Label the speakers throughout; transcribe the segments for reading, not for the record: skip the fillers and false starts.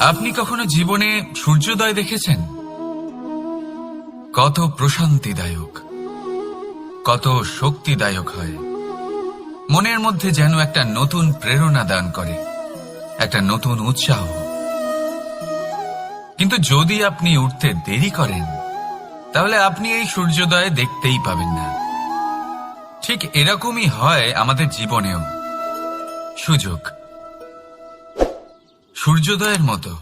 Speaker 1: আপনি কখনো জীবনে সূর্যোদয় দেখেছেন? কত প্রশান্তিদায়ক, কত শক্তিদায়ক হয়। মনের মধ্যে যেন একটা নতুন প্রেরণা দান করে, একটা নতুন উৎসাহ। কিন্তু যদি আপনি উঠতে দেরি করেন, তাহলে আপনি এই সূর্যোদয় দেখতেই পাবেন না। ঠিক এরকমই হয় আমাদের জীবনেও। সুযোগ সূর্যোদয়ের মতো।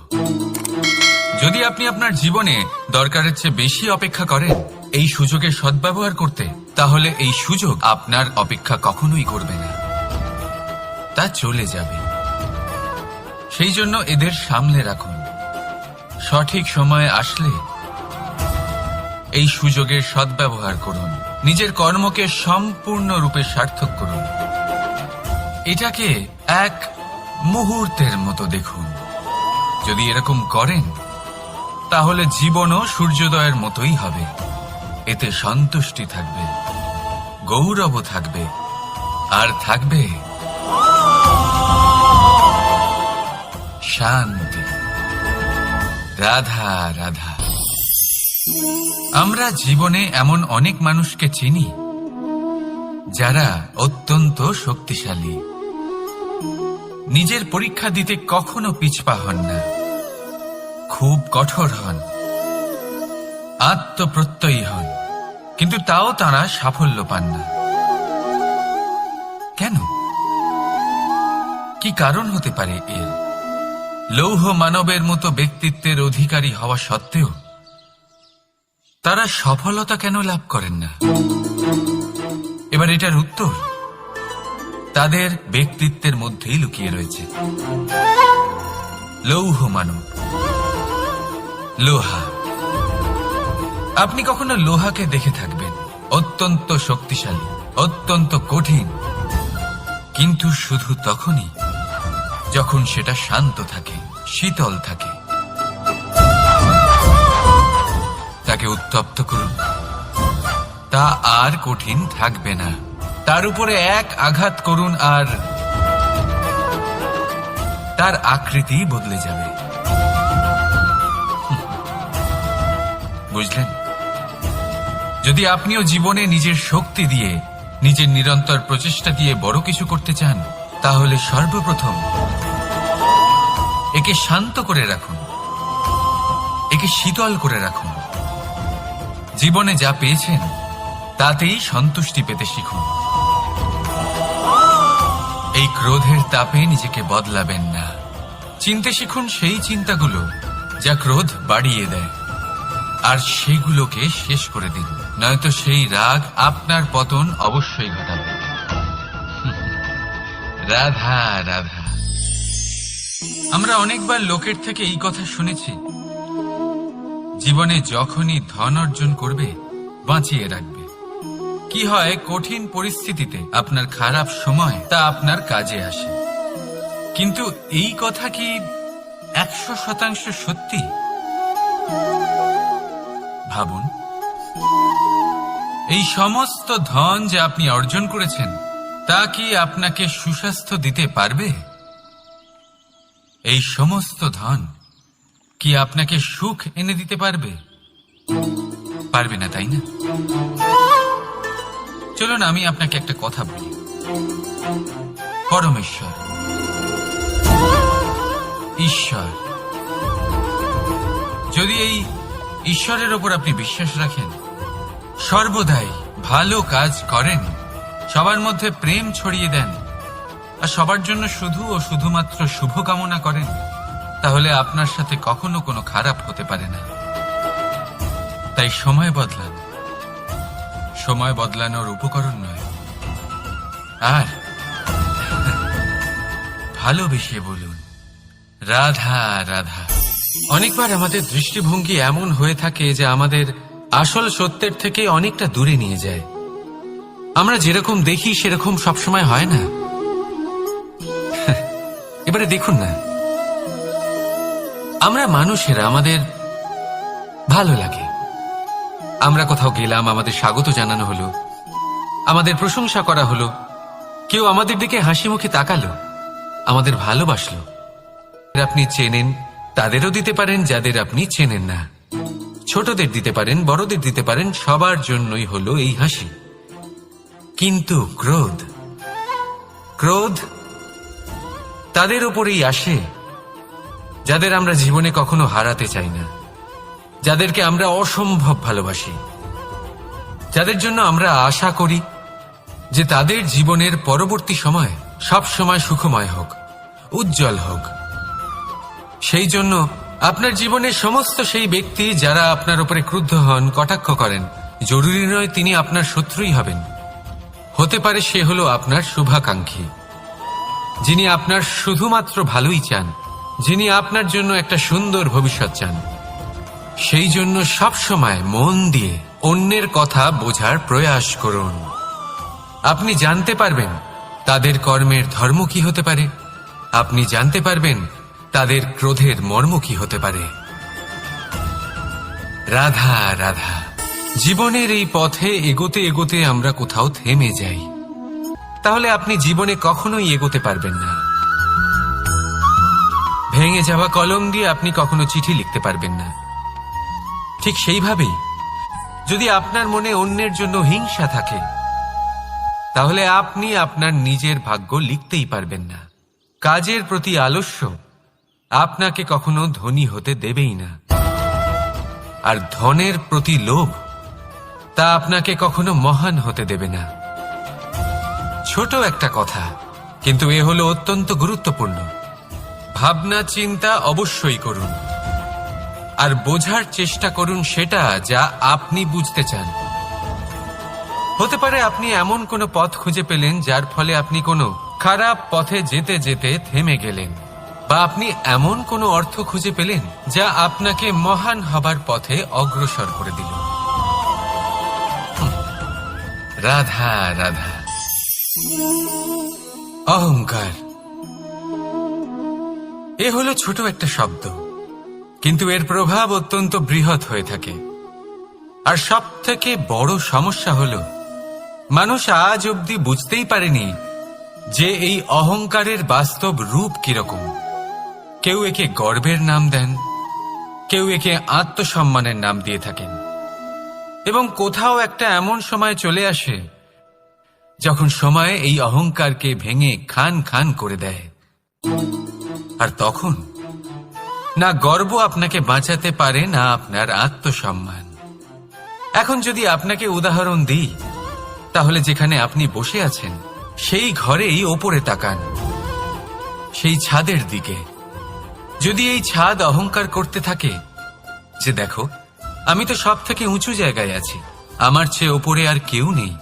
Speaker 1: যদি আপনি আপনার জীবনে দরকারের চেয়ে বেশি অপেক্ষা করেন এই সুযোগের সদ্ব্যবহার করতে, তাহলে এই সুযোগ আপনার অপেক্ষা কখনোই করবে না, তা চলে যাবে। সেই জন্য এদের সামলে রাখুন। সঠিক সময় আসলে এই সুযোগের সদ্ব্যবহার করুন, নিজের কর্মকে সম্পূর্ণরূপে সার্থক করুন। এটাকে এক মুহূর্তের মতো দেখুন। যদি এরকম করেন, তাহলে জীবনও সূর্যোদয়ের মতোই হবে। এতে সন্তুষ্টি থাকবে, গৌরব থাকবে, আর থাকবে শান্তি। রাধা রাধা। আমরা জীবনে এমন অনেক মানুষকে চিনি যারা অত্যন্ত শক্তিশালী, নিজের পরীক্ষা দিতে কখনো পিছপা হন না, খুব কঠোর হন, আত্মপ্রত্যয়ী হন, কিন্তু তাও তারা সাফল্য পান না। কেন? কি কারণ হতে পারে এর? লৌহ মানবের মতো ব্যক্তিত্বের অধিকারী হওয়া সত্ত্বেও তারা সফলতা কেন লাভ করেন না? এবার এটার উত্তর তাদের ব্যক্তিত্বের মধ্যেই লুকিয়ে রয়েছে। লৌহ মানব, লোহা। আপনি কখনো লোহাকে দেখে থাকবেন, অত্যন্ত শক্তিশালী, অত্যন্ত কঠিন, কিন্তু শুধু তখনই যখন সেটা শান্ত থাকে, শীতল থাকে। তাকে উত্তপ্ত করুন, তা আর কঠিন থাকবে না। তার উপরে এক আঘাত করুন আর তার আকৃতি বদলে যাবে। বুঝলেন? যদি আপনিও জীবনে নিজের শক্তি দিয়ে, নিজের নিরন্তর প্রচেষ্টা দিয়ে বড় কিছু করতে চান, তাহলে সর্বপ্রথম একে শান্ত করে রাখুন, একে শীতল করে রাখুন। জীবনে যা পেয়েছেন তাতেই সন্তুষ্টি পেতে শিখুন। এই ক্রোধের তাপে নিজেকে বদলাবেন না। চিনতে শিখুন সেই চিন্তাগুলো যা ক্রোধ বাড়িয়ে দেয়, আর সেগুলোকে শেষ করে দিন, নয়তো সেই রাগ আপনার পতন অবশ্যই ঘটাবে। রাধা রাধা। আমরা অনেকবার লোকের থেকে এই কথা শুনেছি, জীবনে যখনই ধন অর্জন করবে বাঁচিয়ে রাখবে। কি হয়, কঠিন পরিস্থিতিতে আপনার খারাপ সময় তা আপনার কাজে আসে। কিন্তু এই কথা কি 100% সত্যি? ভাবুন, এই সমস্ত ধন যে আপনি অর্জন করেছেন, তা কি আপনাকে সুস্বাস্থ্য দিতে পারবে? এই সমস্ত ধন কি আপনাকে সুখ এনে দিতে পারবে? পারবে না, তাই না? চলুন আমি আপনাকে একটা কথা বলি। পরমেশ্বর, ঈশ্বর, যদি এই ঈশ্বরের ওপর আপনি বিশ্বাস রাখেন, সর্বদাই ভালো কাজ করেন, সবার মধ্যে প্রেম ছড়িয়ে দেন, আর সবার জন্য শুধু ও শুধুমাত্র শুভ কামনা করেন, তাহলে আপনার সাথে কখনো কোনো খারাপ হতে পারে না। তাই সময় বদলান, সময় বদলানোর উপকরণ নয়। আর ভালোবেসে বলুন, রাধা রাধা। অনেকবার আমাদের দৃষ্টিভঙ্গি এমন হয়ে থাকে যে আমাদের আসল সত্যের থেকে অনেকটা দূরে নিয়ে যায়। আমরা যেরকম দেখি সেরকম সবসময় হয় না। এবারে দেখুন না, আমরা মানুষেরা, আমাদের ভালো লাগে, আমরা কোথাও গেলাম, আমাদের স্বাগত জানানো হলো, আমাদের প্রশংসা করা হলো, কেউ আমাদের দিকে হাসি মুখে তাকালো, আমাদের ভালোবাসলো। আপনি চেনেন তাদেরও দিতে পারেন যাদের আপনি চেনেন না, ছোটদের দিতে পারেন, বড়দের দিতে পারেন, সবার জন্যই হলো এই হাসি। কিন্তু ক্রোধ, ক্রোধ তাদের উপরেই আসে যাদের আমরা জীবনে কখনো হারাতে চাই না, যাদেরকে আমরা অসম্ভব ভালোবাসি, যাদের জন্য আমরা আশা করি যে তাদের জীবনের পরবর্তী সময় সব সময় সুখময় হোক, উজ্জ্বল হোক। সেই জন্য আপনার জীবনের সমস্ত সেই ব্যক্তি যারা আপনার উপরে ক্রুদ্ধ হন, কটাক্ষ করেন, জরুরি নয় তিনি আপনার শত্রুই হবেন। হতে পারে সে হলো আপনার শুভাকাঙ্ক্ষী, যিনি আপনার শুধুমাত্র ভালোই চান, যিনি আপনার জন্য একটা সুন্দর ভবিষ্যৎ চান। সেই জন্য সব সময় মন দিয়ে অন্যের কথা বোঝার প্রয়াস করুন। আপনি জানতে পারবেন তাদের কর্মের ধর্ম কি হতে পারে, আপনি জানতে পারবেন তাদের ক্রোধের মর্ম কি হতে পারে। রাধা রাধা। জীবনের এই পথে এগোতে এগোতে আমরা কোথাও থেমে যাই, তাহলে আপনি জীবনে কখনোই এগোতে পারবেন না। ভেঙে যাওয়া কলম দিয়ে আপনি কখনো চিঠি লিখতে পারবেন না। ঠিক সেইভাবেই যদি আপনার মনে অন্যের জন্য হিংসা থাকে, তাহলে আপনি আপনার নিজের ভাগ্য লিখতেই পারবেন না। কাজের প্রতি আলস্য আপনাকে কখনো ধনী হতে দেবেই না, আর ধনের প্রতি লোভ তা আপনাকে কখনো মহান হতে দেবে না। ছোট একটা কথা, কিন্তু এ হলো অত্যন্ত গুরুত্বপূর্ণ। ভাবনা চিন্তা অবশ্যই করুন, আর বোঝার চেষ্টা করুন সেটা যা আপনি বুঝতে চান। হতে পারে আপনি এমন কোনো পথ খুঁজে পেলেন যার ফলে আপনি কোনো খারাপ পথে যেতে যেতে থেমে গেলেন, বা আপনি এমন কোনো অর্থ খুঁজে পেলেন যা আপনাকে মহান হবার পথে অগ্রসর করে দিল। রাধা রাধা। অহংকার এ হলো ছোট একটা শব্দ, কিন্তু এর প্রভাব অত্যন্ত বৃহৎ হয়ে থাকে। আর সব থেকে বড় সমস্যা হলো মানুষ আজ অবধি বুঝতেই পারেনি যে এই অহংকারের বাস্তব রূপ কিরকম। কেউ একে গর্বের নাম দেন, কেউ একে আত্মসম্মানের নাম দিয়ে থাকেন, এবং কোথাও একটা এমন সময় চলে আসে যখন সময় এই অহংকারকে ভেঙে খান খান করে দেয়। আর তখন না গর্ব আপনাকে বাঁচাতে পারে, না আপনার আত্মসম্মান। এখন যদি আপনাকে উদাহরণ দিই, তাহলে যেখানে আপনি বসে আছেন সেই ঘরেই ওপরে তাকান, সেই ছাদের দিকে। যদি এই ছাদ অহংকার করতে থাকে যে দেখো আমি তো সব থেকে উঁচু জায়গায় আছি, আমার চেয়ে ওপরে আর কেউ নেই,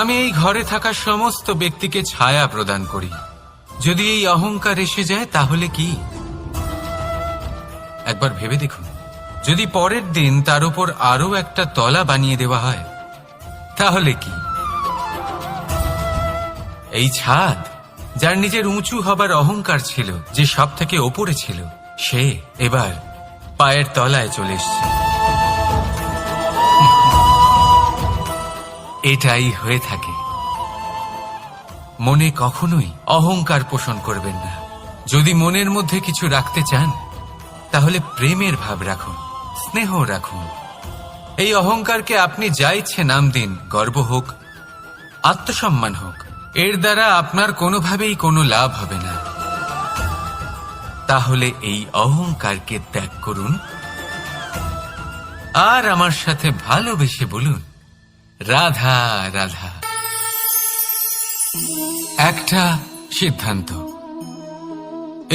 Speaker 1: আমি এই ঘরে থাকা সমস্ত ব্যক্তিকে ছায়া প্রদান করি, যদি এই অহংকার এসে যায় তাহলে কি? একবার ভেবে দেখুন, যদি পরের দিন তার উপর আরো একটা তলা বানিয়ে দেওয়া হয় তাহলে কি? এই ছাদ যার নিজের উঁচু হবার অহংকার ছিল, যে সব থেকে ওপরে ছিল, সে এবার পায়ের তলায় চলে এসছে। এটাই হয়ে থাকে। মনে কখনোই অহংকার পোষণ করবেন না। যদি মনের মধ্যে কিছু রাখতে চান তাহলে প্রেমের ভাব রাখুন, স্নেহ রাখুন। এই অহংকারকে আপনি যা ইচ্ছে নাম দিন, গর্ব হোক, আত্মসম্মান হোক, এর দ্বারা আপনার কোনোভাবেই কোনো লাভ হবে না। তাহলে এই অহংকারকে ত্যাগ করুন আর আমার সাথে ভালোবেসে বলুন রাধা রাধা। একটা সিদ্ধান্ত।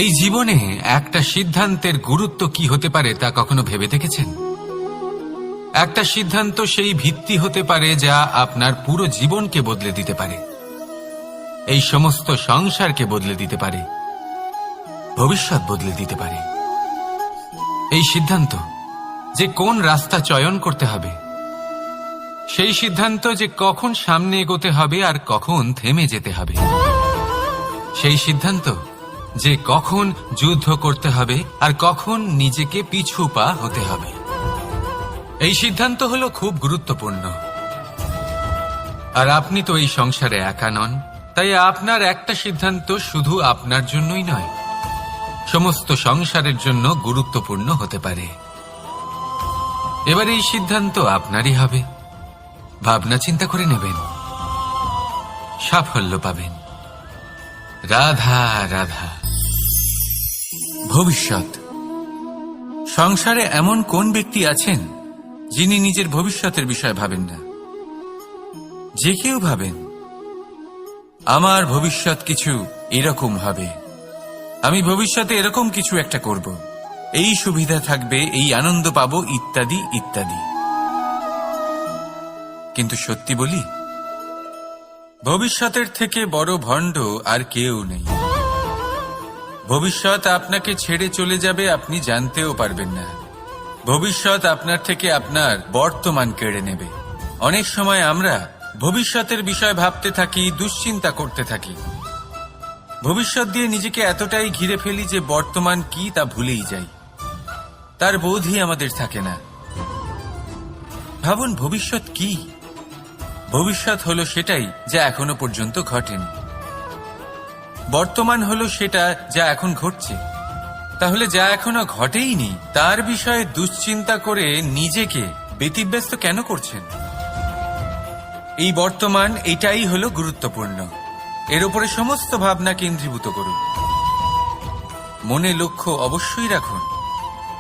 Speaker 1: এই জীবনে একটা সিদ্ধান্তের গুরুত্ব কি হতে পারে তা কখনো ভেবে দেখেছেন? একটা সিদ্ধান্ত সেই ভিত্তি হতে পারে যা আপনার পুরো জীবনকে বদলে দিতে পারে, এই সমস্ত সংসারকে বদলে দিতে পারে, ভবিষ্যৎ বদলে দিতে পারে। এই সিদ্ধান্ত যে কোন রাস্তা চয়ন করতে হবে, সেই সিদ্ধান্ত যে কখন সামনে এগোতে হবে আর কখন থেমে যেতে হবে, সেই সিদ্ধান্ত যে কখন যুদ্ধ করতে হবে আর কখন নিজেকে পিছু পা হতে হবে। এই সিদ্ধান্ত হলো খুব গুরুত্বপূর্ণ। আর আপনি তো এই সংসারে একা নন, তাই আপনার একটা সিদ্ধান্ত শুধু আপনার জন্যই নয়, সমস্ত সংসারের জন্য গুরুত্বপূর্ণ হতে পারে। এবার এই সিদ্ধান্ত আপনারই হবে। ভাবনা চিন্তা করে নেবেন, সাফল্য পাবেন। রাধা রাধা। ভবিষ্যৎ। সংসারে এমন কোন ব্যক্তি আছেন যিনি নিজের ভবিষ্যতের বিষয়ে ভাবেন না? যে কেউ ভাবেন আমার ভবিষ্যৎ কিছু এরকম হবে, আমি ভবিষ্যতে এরকম কিছু একটা করব, এই সুবিধা থাকবে, এই আনন্দ পাবো, ইত্যাদি ইত্যাদি। কিন্তু সত্যি বলি, ভবিষ্যতের থেকে বড় ভণ্ড আর কেউ নেই। ভবিষ্যৎ আপনাকে ছেড়ে চলে যাবে, আপনি জানতেও পারবেন না। ভবিষ্যৎ আপনার থেকে আপনার বর্তমান কেড়ে নেবে। অনেক সময় আমরা ভবিষ্যতের বিষয় ভাবতে থাকি, দুশ্চিন্তা করতে থাকি। ভবিষ্যৎ দিয়ে নিজেকে এতটাই ঘিরে ফেলি যে বর্তমান কি তা ভুলেই যাই, তার বোধই আমাদের থাকে না। ভাবুন, ভবিষ্যৎ কি? ভবিষ্যৎ হলো সেটাই যা এখনো পর্যন্ত ঘটেনি। বর্তমান হলো সেটা যা এখন ঘটছে। তাহলে যা এখনো ঘটেইনি তার বিষয়ে দুশ্চিন্তা করে নিজেকে ব্যতিব্যস্ত কেন করছেন? এই বর্তমান, এটাই হলো গুরুত্বপূর্ণ। এর উপরে সমস্ত ভাবনা কেন্দ্রীভূত করুন। মনে লক্ষ্য অবশ্যই রাখুন,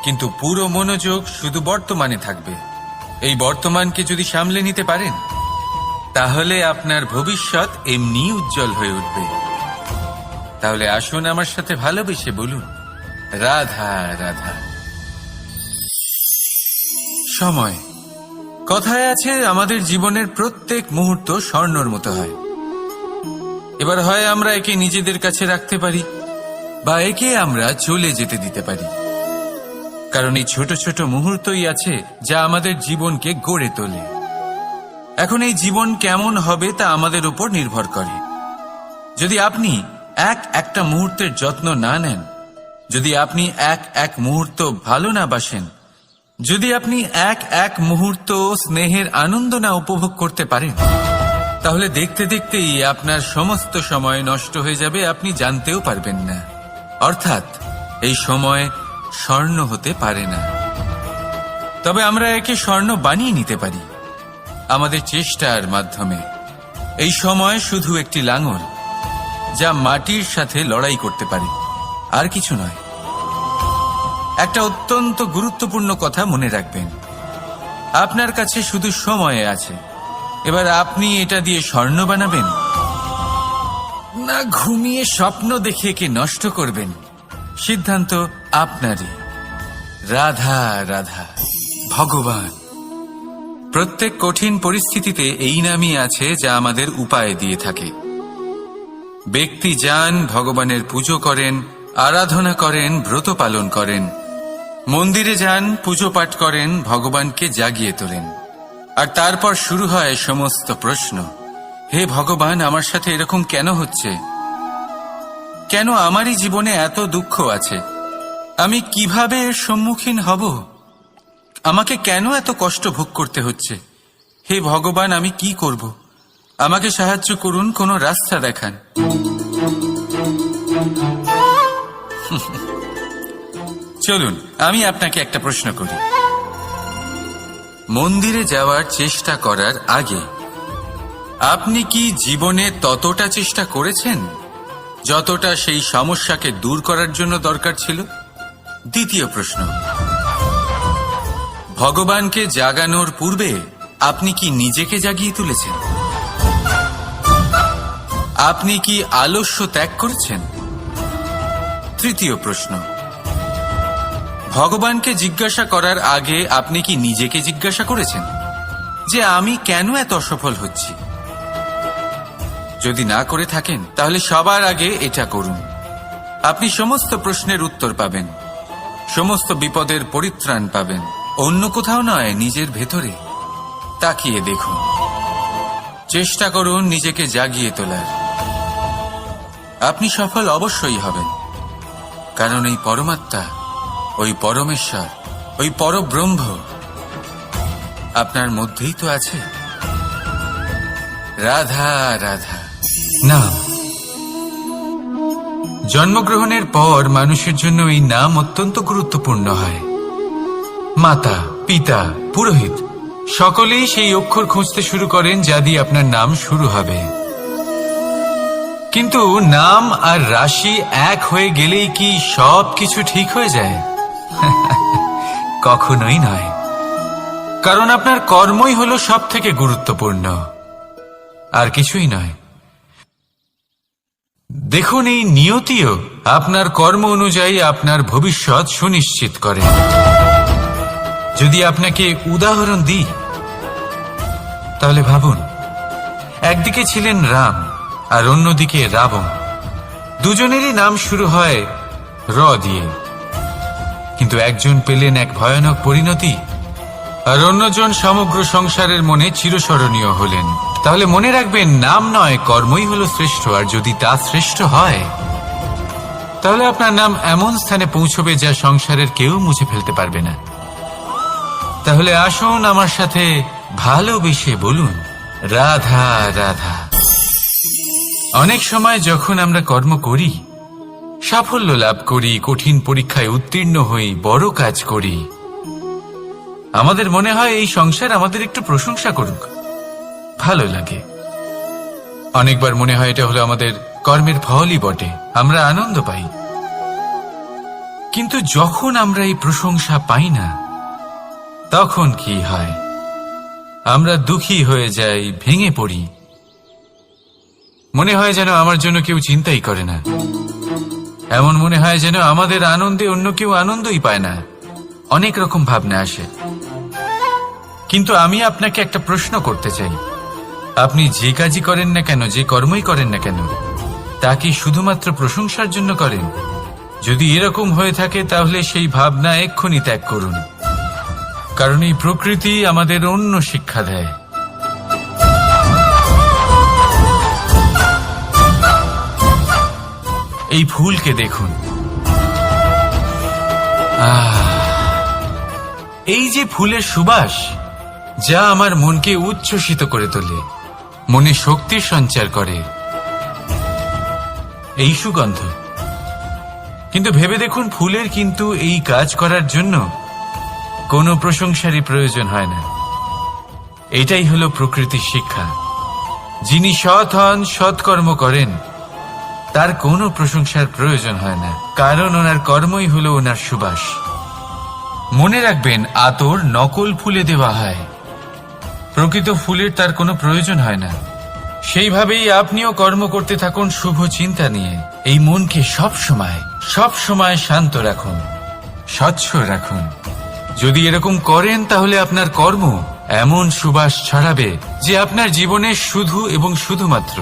Speaker 1: কিন্তু পুরো মনোযোগ শুধু বর্তমানে থাকবে। এই বর্তমানকে যদি সামলে নিতে পারেন, তাহলে আপনার ভবিষ্যৎ এমনি উজ্জ্বল হয়ে উঠবে। তাহলে আসুন আমার সাথে ভালোবেসে বলুন, রাধা রাধা। সময়। কথায় আছে, আমাদের জীবনের প্রত্যেক মুহূর্ত স্বর্ণর মতো হয়। এবার হয় আমরা একে নিজেদের কাছে রাখতে পারি, বা একে আমরা চলে যেতে দিতে পারি। কারণ এই ছোট ছোট মুহূর্তই আছে যা আমাদের জীবনকে গড়ে তোলে। এখন এই জীবন কেমন হবে তা আমাদের উপর নির্ভর করে। যদি আপনি একটা মুহূর্তের যত্ন না নেন, যদি আপনি এক মুহূর্ত ভালো না বাসেন, যদি আপনি এক মুহূর্ত স্নেহের আনন্দ না উপভোগ করতে পারেন, তাহলে দেখতে দেখতেই আপনার সমস্ত সময় নষ্ট হয়ে যাবে, আপনি জানতেও পারবেন না। অর্থাৎ এই সময় স্বর্ণ হতে পারে না। তবে আমরা একে স্বর্ণ বানিয়ে নিতে পারি আমাদের চেষ্টার মাধ্যমে। এই সময় শুধু একটি লাঙল যা মাটির সাথে লড়াই করতে পারে, আর কিছু নয়। একটা অত্যন্ত গুরুত্বপূর্ণ কথা মনে রাখবেন, আপনার কাছে শুধু সময় আছে। এবার আপনি এটা দিয়ে স্বর্ণ বানাবেন, না ঘুমিয়ে স্বপ্ন দেখে একে নষ্ট করবেন, সিদ্ধান্ত আপনারই। রাধা রাধা। ভগবান। প্রত্যেক কঠিন পরিস্থিতিতে এই নামই আছে যা আমাদের উপায় দিয়ে থাকে। ব্যক্তি যান, ভগবানের পুজো করেন, আরাধনা করেন, ব্রত পালন করেন, মন্দিরে যান, পুজো পাঠ করেন, ভগবানকে জাগিয়ে তোলেন। আর তারপর শুরু হয় সমস্ত প্রশ্ন। হে ভগবান, আমার সাথে এরকম কেন হচ্ছে? কেন আমারই জীবনে এত দুঃখ আছে? আমি কিভাবে এর সম্মুখীন হব? আমাকে কেন এত কষ্ট ভোগ করতে হচ্ছে? হে ভগবান, আমি কি করব? আমাকে সাহায্য করুন, কোনো রাস্তা দেখান। চলুন আমি আপনাকে একটা প্রশ্ন করি। মন্দিরে যাওয়ার চেষ্টা করার আগে আপনি কি জীবনে ততটা চেষ্টা করেছেন যতটা সেই সমস্যাকে দূর করার জন্য দরকার ছিল? দ্বিতীয় প্রশ্ন, ভগবানকে জাগানোর পূর্বে আপনি কি নিজেকে জাগিয়ে তুলেছেন? আপনি কি আলস্য ত্যাগ করেছেন? তৃতীয় প্রশ্ন, ভগবানকে জিজ্ঞাসা করার আগে আপনি কি নিজেকে জিজ্ঞাসা করেছেন যে আমি কেন এত অসফল হচ্ছি? যদি না করে থাকেন তাহলে সবার আগে এটা করুন। আপনি সমস্ত প্রশ্নের উত্তর পাবেন, সমস্ত বিপদের পরিত্রাণ পাবেন। অন্য কোথাও নয়, নিজের ভেতরে তাকিয়ে দেখুন। চেষ্টা করুন নিজেকে জাগিয়ে তোলার। আপনি সফল অবশ্যই হবেন, কারণ এই পরমাত্মা, ওই পরমেশ্বর, ওই পরব্রহ্ম আপনার মধ্যেই তো আছে। রাধা রাধা। নাম। জন্মগ্রহণের পর মানুষের জন্য এই নাম অত্যন্ত গুরুত্বপূর্ণ হয়। মাতা, পিতা, পুরোহিত সকলেই সেই অক্ষর খুঁজতে শুরু করেন যা দিয়ে আপনার নাম শুরু হবে। কিন্তু নাম আর রাশি এক হয়ে গেলেই কি সব কিছু ঠিক হয়ে যায়? কখনোই নয়। কারণ আপনার কর্মই হলো সব থেকে গুরুত্বপূর্ণ, আর কিছুই নয়। দেখুন, এই নিয়তিও আপনার কর্ম অনুযায়ী আপনার ভবিষ্যৎ সুনিশ্চিত করে। যদি আপনাকে উদাহরণ দিই, তাহলে ভাবুন, একদিকে ছিলেন রাম আর অন্যদিকে রাবণ। দুজনেরই নাম শুরু হয় র দিয়ে, কিন্তু একজন পেলেন এক ভয়ানক পরিণতি আর অন্যজন সমগ্র সংসারের মনে চিরস্মরণীয় হলেন। তাহলে মনে রাখবেন, নাম নয়, কর্মই হলো শ্রেষ্ঠ। আর যদি তা শ্রেষ্ঠ হয়, তাহলে আপনার নাম এমন স্থানে পৌঁছবে যা সংসারের কেউ মুছে ফেলতে পারবে না। তাহলে আসুন আমার সাথে ভালোবেসে বলুন, রাধা রাধা। অনেক সময় যখন আমরা কর্ম করি, সাফল্য লাভ করি, কঠিন পরীক্ষায় উত্তীর্ণ হই, বড় কাজ করি, আমাদের মনে হয় এই সংসার আমাদের একটু প্রশংসা করুক, ভালো লাগে। অনেকবার মনে হয় এটা হলো আমাদের কর্মের ফলই বটে, আমরা আনন্দ পাই। কিন্তু যখন আমরা এই প্রশংসা পাই না, তখন কি হয়? আমরা দুঃখী হয়ে যাই, ভেঙে পড়ি। মনে হয় যেন আমার জন্য কেউ চিন্তাই করে না। এমন মনে হয় যেন আমাদের আনন্দে অন্য কেউ আনন্দই পায় না। অনেক রকম ভাবনা আসে। কিন্তু আমি আপনাকে একটা প্রশ্ন করতে চাই, আপনি যে কাজই করেন না কেন, যে কর্মই করেন না কেন, তা কি শুধুমাত্র প্রশংসার জন্য করেন? যদি এরকম হয়ে থাকে, তাহলে সেই ভাবনা এক্ষুনি ত্যাগ করুন। কারণ এই প্রকৃতি আমাদের অন্য শিক্ষা দেয়। এই ফুলকে দেখুন, এই যে ফুলের সুবাস, যা আমার মনকে উচ্ছ্বসিত করে তোলে, মনে শক্তির সঞ্চার করে, এই সুগন্ধ। কিন্তু ভেবে দেখুন, ফুলের কিন্তু এই কাজ করার জন্য কোনো প্রশংসারই প্রয়োজন হয় না। এটাই হলো প্রকৃতির শিক্ষা। যিনি সৎ হন, সৎকর্ম করেন, তার কোনো প্রশংসার প্রয়োজন হয় না, কারণ ওনার কর্মই হলো ওনার সুবাস। মনে রাখবেন, আতর নকল ফুলে দেওয়া হয়, প্রকৃত ফুলের তার কোনো প্রয়োজন হয় না। সেইভাবেই আপনিও কর্ম করতে থাকুন শুভ চিন্তা নিয়ে। এই মনকে সব সময় শান্ত রাখুন, স্বচ্ছ রাখুন। যদি এরকম করেন, তাহলে আপনার কর্ম এমন সুবাস ছড়াবে যে আপনার জীবনে শুধু এবং শুধুমাত্র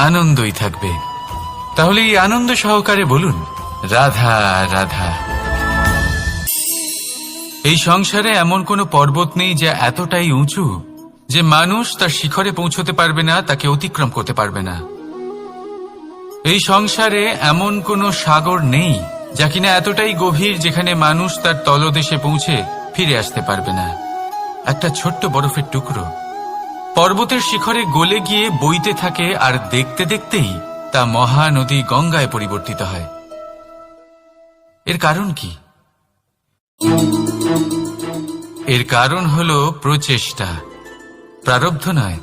Speaker 1: আনন্দই থাকবে। তাহলে এই আনন্দ সহকারে বলুন, রাধা রাধা। এই সংসারে এমন কোনো পর্বত নেই যা এতটাই উঁচু যে মানুষ তার শিখরে পৌঁছতে পারবে না, তাকে অতিক্রম করতে পারবে না। এই সংসারে এমন কোনো সাগর নেই যা কিনা এতটাই গভীর যেখানে মানুষ তার তলদেশে পৌঁছে ফিরে আসতে পারবে না। একটা ছোট্ট বরফের টুকরো পর্বতের শিখরে গলে গিয়ে বইতে থাকে, আর দেখতে দেখতেই তা মহানদী গঙ্গায় পরিবর্তিত হয়। এর কারণ কি? এর কারণ হলো প্রচেষ্টা, প্রারব্ধ নয়।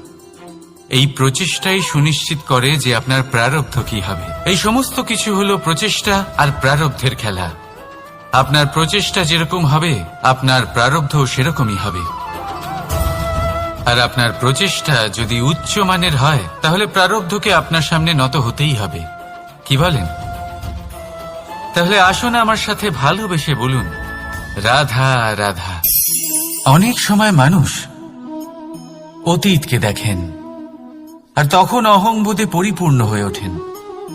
Speaker 1: এই প্রচেষ্টাই সুনিশ্চিত করে যে আপনার প্রারব্ধ কি হবে। এই সমস্ত কিছু হলো প্রচেষ্টা আর প্রারব্ধের খেলা। আপনার প্রচেষ্টা যেরকম হবে, আপনার প্রারব্ধ সেরকমই হবে। আর আপনার প্রচেষ্টা যদি উচ্চ মানের হয়, তাহলে প্রারব্ধকে আপনার সামনে নত হতেই হবে। কি বলেন? তাহলে আসুন আমার সাথে ভালোবেসে বলুন, রাধা রাধা। অনেক সময় মানুষ অতীতকে দেখেন আর তখন অহংবোধে পরিপূর্ণ হয়ে ওঠেন।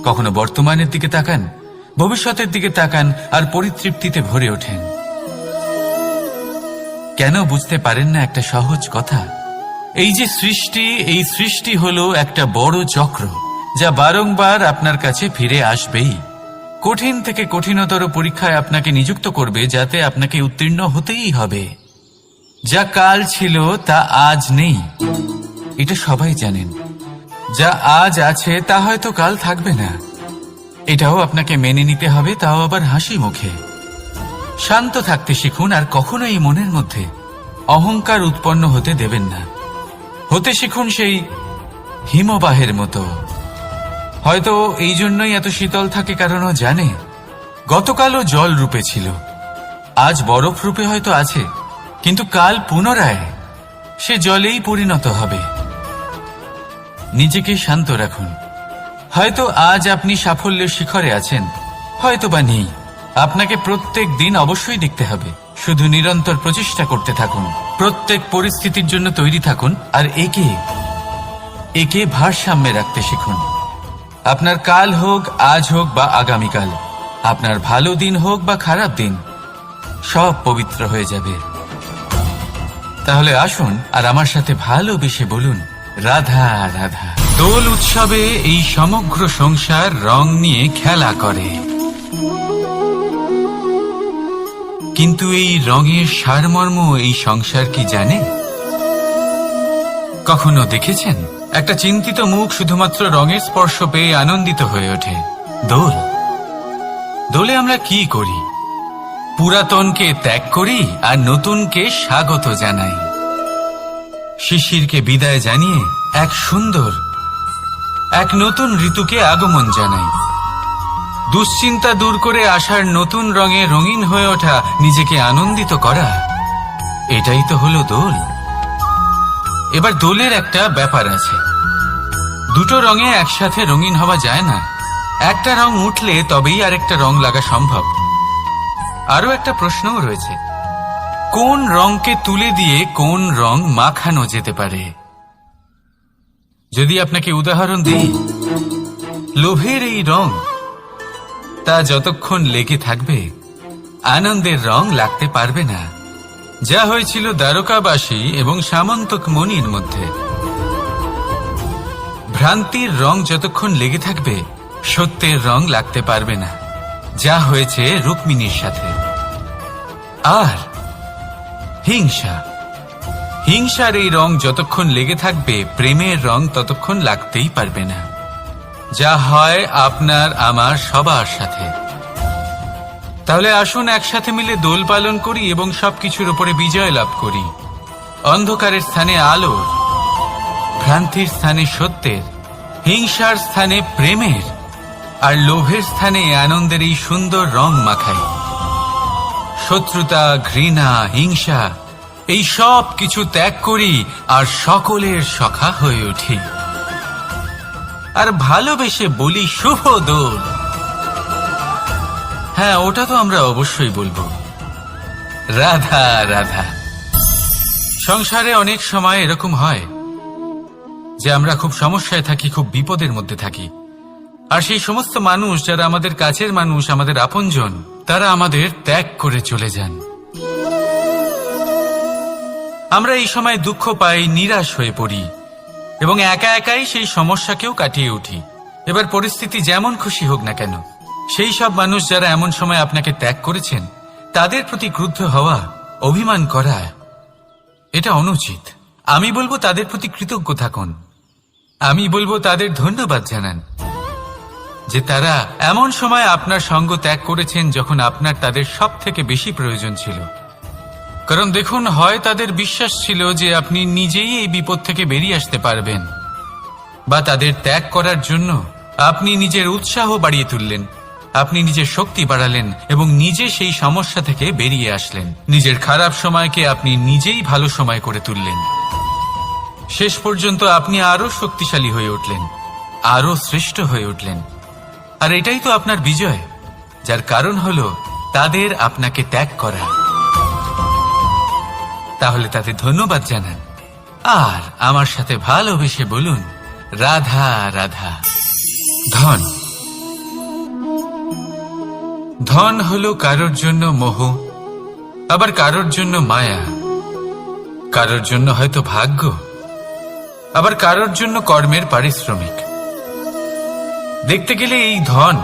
Speaker 1: কখনো বর্তমানের দিকে তাকান, ভবিষ্যতের দিকে তাকান আর পরিতৃপ্তিতে ভরে ওঠেন। কেন বুঝতে পারেন না একটা সহজ কথা? এই যে সৃষ্টি, এই সৃষ্টি হলো একটা বড় চক্র যা বারংবার আপনার কাছে ফিরে আসবেই। কঠিন থেকে কঠিনতর পরীক্ষায় আপনাকে নিযুক্ত করবে, যাতে আপনাকে উত্তীর্ণ হতেই হবে। যা কাল ছিল তা আজ নেই, এটা সবাই জানেন। যা আজ আছে তা হয়তো কাল থাকবে না। এটাও আপনাকে মেনে নিতে হবে, তাও আবার হাসি মুখে। শান্ত থাকতে শিখুন, আর কখনোই মনের মধ্যে অহংকার উৎপন্ন হতে দেবেন না। হতে শিখুন সেই হিমবাহের মতো। হয়তো এই জন্যই এত শীতল থাকে, কারণ ও জানে গতকালও জল রূপে ছিল, আজ বরফ রূপে হয়তো আছে, কিন্তু কাল পুনরায় সে জলেই পরিণত হবে। নিজেকে শান্ত রাখুন। হয়তো আজ আপনি সাফল্যের শিখরে আছেন, হয়তো বা নেই। আপনাকে প্রত্যেক দিন অবশ্যই দেখতে হবে। শুধু নিরন্তর প্রচেষ্টা করতে থাকুন, প্রত্যেক পরিস্থিতির জন্য তৈরি থাকুন, আর একে ভারসাম্যে রাখতে শিখুন। আপনার কাল হোক, আজ হোক বা আগামীকাল, আপনার ভালো দিন হোক বা খারাপ দিন, সব পবিত্র হয়ে যাবে। তাহলে আসুন আর আমার সাথে ভালোবেসে বলুন, রাধা রাধা। দোল উৎসবে এই সমগ্র সংসার রং নিয়ে খেলা করে, কিন্তু এই রঙের সারমর্ম এই সংসার কি জানে? কখনো দেখেছেন একটা চিন্তিত মুখ শুধুমাত্র রঙের স্পর্শ পেয়ে আনন্দিত হয়ে ওঠে? দোলে আমরা কি করি? পুরাতনকে ত্যাগ করি আর নতুনকে স্বাগত জানাই। শিশিরকে বিদায় জানিয়ে এক নতুন ঋতুকে আগমন জানাই। দুশ্চিন্তা দূর করে আসার নতুন রঙে রঙিন হয়ে ওঠা, নিজেকে আনন্দিত করা, এটাই তো হলো দোল। এবার দোলের একটা ব্যাপার আছে, দুটো রঙে একসাথে রঙিন হওয়া যায় না। একটা রং উঠলে তবেই আরেকটা রং লাগা সম্ভব। আরো একটা প্রশ্নও রয়েছে, কোন রংকে তুলে দিয়ে কোন রং মাখানো যেতে পারে? যদি আপনাকে উদাহরণ দিই, লোভের এই রং, তা যতক্ষণ লেগে থাকবে আনন্দের রং লাগতে পারবে না। যা হয়েছিল দ্বারকাবাসী এবং সামন্তক মণির মধ্যে। ভ্রান্তির রং যতক্ষণ লেগে থাকবে সত্যের রং লাগতে পারবে না, যা হয়েছে রুক্মিণীর সাথে। আর হিংসার এই রং যতক্ষণ লেগে থাকবে প্রেমের রং ততক্ষণ লাগতেই পারবে না, যা হয় আপনার আমার সবার সাথে। তাহলে আসুন একসাথে মিলে দোল পালন করি এবং সবকিছুর উপরে বিজয় লাভ করি। অন্ধকারের স্থানে আলোর, ভ্রান্তির স্থানে সত্যের, হিংসার স্থানে প্রেমের, আর লোভের স্থানে আনন্দের এই সুন্দর রং মাখাই। শত্রুতা, ঘৃণা, হিংসা, এই সব কিছু ত্যাগ করি আর সকলের সখা হয়ে উঠি। আর ভালোবেসে বলি, শুভ দোল। হ্যাঁ, ওটা তো আমরা অবশ্যই বলবো, রাধা রাধা। সংসারে অনেক সময় এরকম হয় যে আমরা খুব সমস্যায় থাকি, খুব বিপদের মধ্যে থাকি, আর সেই সমস্ত মানুষ যারা আমাদের কাছের মানুষ, আমাদের আপনজন, তারা আমাদের ত্যাগ করে চলে যান। আমরা এই সময় দুঃখ পাই, নিরাশ হয়ে পড়ি এবং একা একাই সেই সমস্যাকেও কাটিয়ে উঠি। এবার পরিস্থিতি যেমন খুশি হোক না কেন, সেই সব মানুষ যারা এমন সময় আপনাকে ত্যাগ করেছেন, তাদের প্রতি ক্রুদ্ধ হওয়া, অভিমান করা, এটা অনুচিত। আমি বলবো তাদের প্রতি কৃতজ্ঞ থাকুন। আমি বলবো তাদের ধন্যবাদ জানান যে তারা এমন সময় আপনার সঙ্গ ত্যাগ করেছেন যখন আপনার তাদের সব থেকে বেশি প্রয়োজন ছিল। কারণ দেখুন, হয় তাদের বিশ্বাস ছিল যে আপনি নিজেই এই বিপদ থেকে বেরিয়ে আসতে পারবেন, বা তাদের ত্যাগ করার জন্য আপনি নিজের উৎসাহ বাড়িয়ে তুললেন, আপনি নিজের শক্তি বাড়ালেন এবং নিজে সেই সমস্যা থেকে বেরিয়ে আসলেন। নিজের খারাপ সময়কে আপনি নিজেই ভালো সময় করে তুললেন। শেষ পর্যন্ত আপনি আরো শক্তিশালী হয়ে উঠলেন, আরো শ্রেষ্ঠ হয়ে উঠলেন। আর এটাই তো আপনার বিজয়, যার কারণ হলো তাদের আপনাকে ত্যাগ করা। তাহলে তাদের ধন্যবাদ জানান আর আমার সাথে ভালোবেসে বলুন, রাধা রাধা। ধন হলো কারোর জন্য মোহ, আবার কারোর জন্য মায়া, কারোর জন্য হয়তো ভাগ্য, আবার কারোর জন্য কর্মের পারিশ্রমিক। দেখতে গেলে এই ধন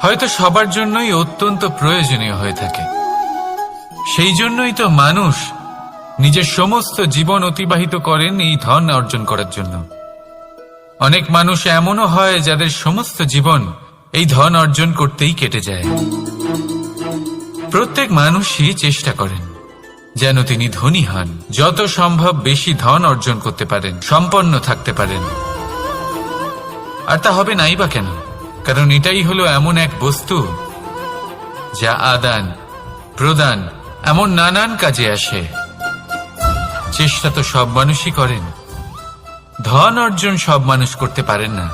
Speaker 1: হয়তো সবার জন্যই অত্যন্ত প্রয়োজনীয় হয়ে থাকে। সেই জন্যই তো মানুষ নিজের সমস্ত জীবন অতিবাহিত করেন এই ধন অর্জন করার জন্য। অনেক মানুষ এমনও হয় যাদের সমস্ত জীবন এই ধন অর্জন করতেই কেটে যায়। প্রত্যেক মানুষই চেষ্টা করেন যেন তিনি ধনী হন, যত সম্ভব বেশি ধন অর্জন করতে পারেন, সম্পন্ন থাকতে পারেন। আর তা হবে নাই বা কেন? কারণ এটাই হলো এমন এক বস্তু যা আদান প্রদান এমন নানান কাজে আসে। চেষ্টা তো সব মানুষই করেন, ধন অর্জন সব মানুষ করতে পারেন না।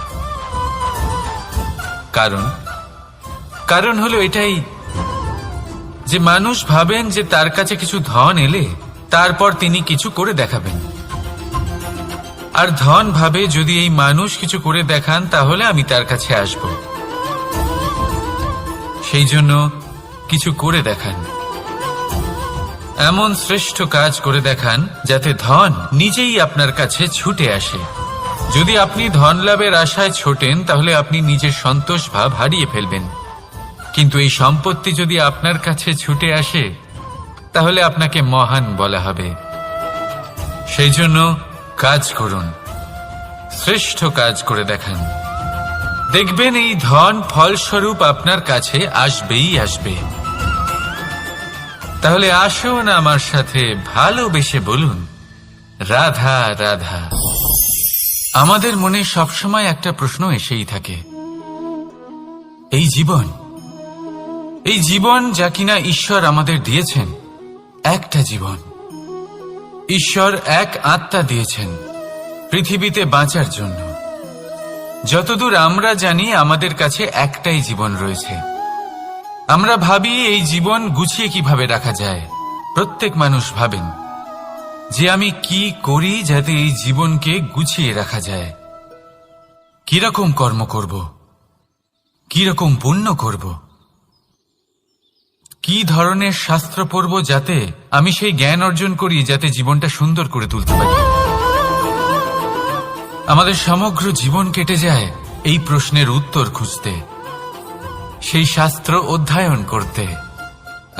Speaker 1: কারণ হলো এটাই যে মানুষ ভাবেন যে তার কাছে কিছু ধন এলে তারপর তিনি কিছু করে দেখাবেন, আর ধন ভাবে যদি এই মানুষ কিছু করে দেখান তাহলে আমি তার কাছে আসব। সেই জন্য কিছু করে দেখান, এমন শ্রেষ্ঠ কাজ করে দেখান যাতে ধন নিজেই আপনার কাছে ছুটে আসে। যদি আপনি ধন লাভের আশায় ছোটেন তাহলে আপনি নিজের সন্তোষ ভাব হারিয়ে ফেলবেন, কিন্তু এই সম্পত্তি যদি আপনার কাছে ছুটে আসে তাহলে আপনাকে মহান বলা হবে। সেই জন্য কাজ করুন, শ্রেষ্ঠ কাজ করে দেখান, দেখবেন এই ধন ফলস্বরূপ আপনার কাছে আসবেই আসবে। তাহলে আসুন আমার সাথে ভালোবেসে বলুন, রাধা রাধা। আমাদের মনে সবসময় একটা প্রশ্ন এসেই থাকে, এই জীবন যা কিনা ঈশ্বর আমাদের দিয়েছেন, একটা জীবন। ঈশ্বর এক আত্মা দিয়েছেন পৃথিবীতে বাঁচার জন্য। যতদূর আমরা জানি আমাদের কাছে একটাই জীবন রয়েছে। আমরা ভাবি এই জীবন গুছিয়ে কিভাবে রাখা যায়। প্রত্যেক মানুষ ভাবেন যে আমি কি করি যাতে এই জীবনকে গুছিয়ে রাখা যায়, কিরকম কর্ম করব, কিরকম পুণ্য করব, কি ধরনের শাস্ত্র পড়ব যাতে আমি সেই জ্ঞান অর্জন করি যাতে জীবনটা সুন্দর করে তুলতে পারি। আমাদের সমগ্র জীবন কেটে যায় এই প্রশ্নের উত্তর খুঁজতে, সেই শাস্ত্র অধ্যয়ন করতে।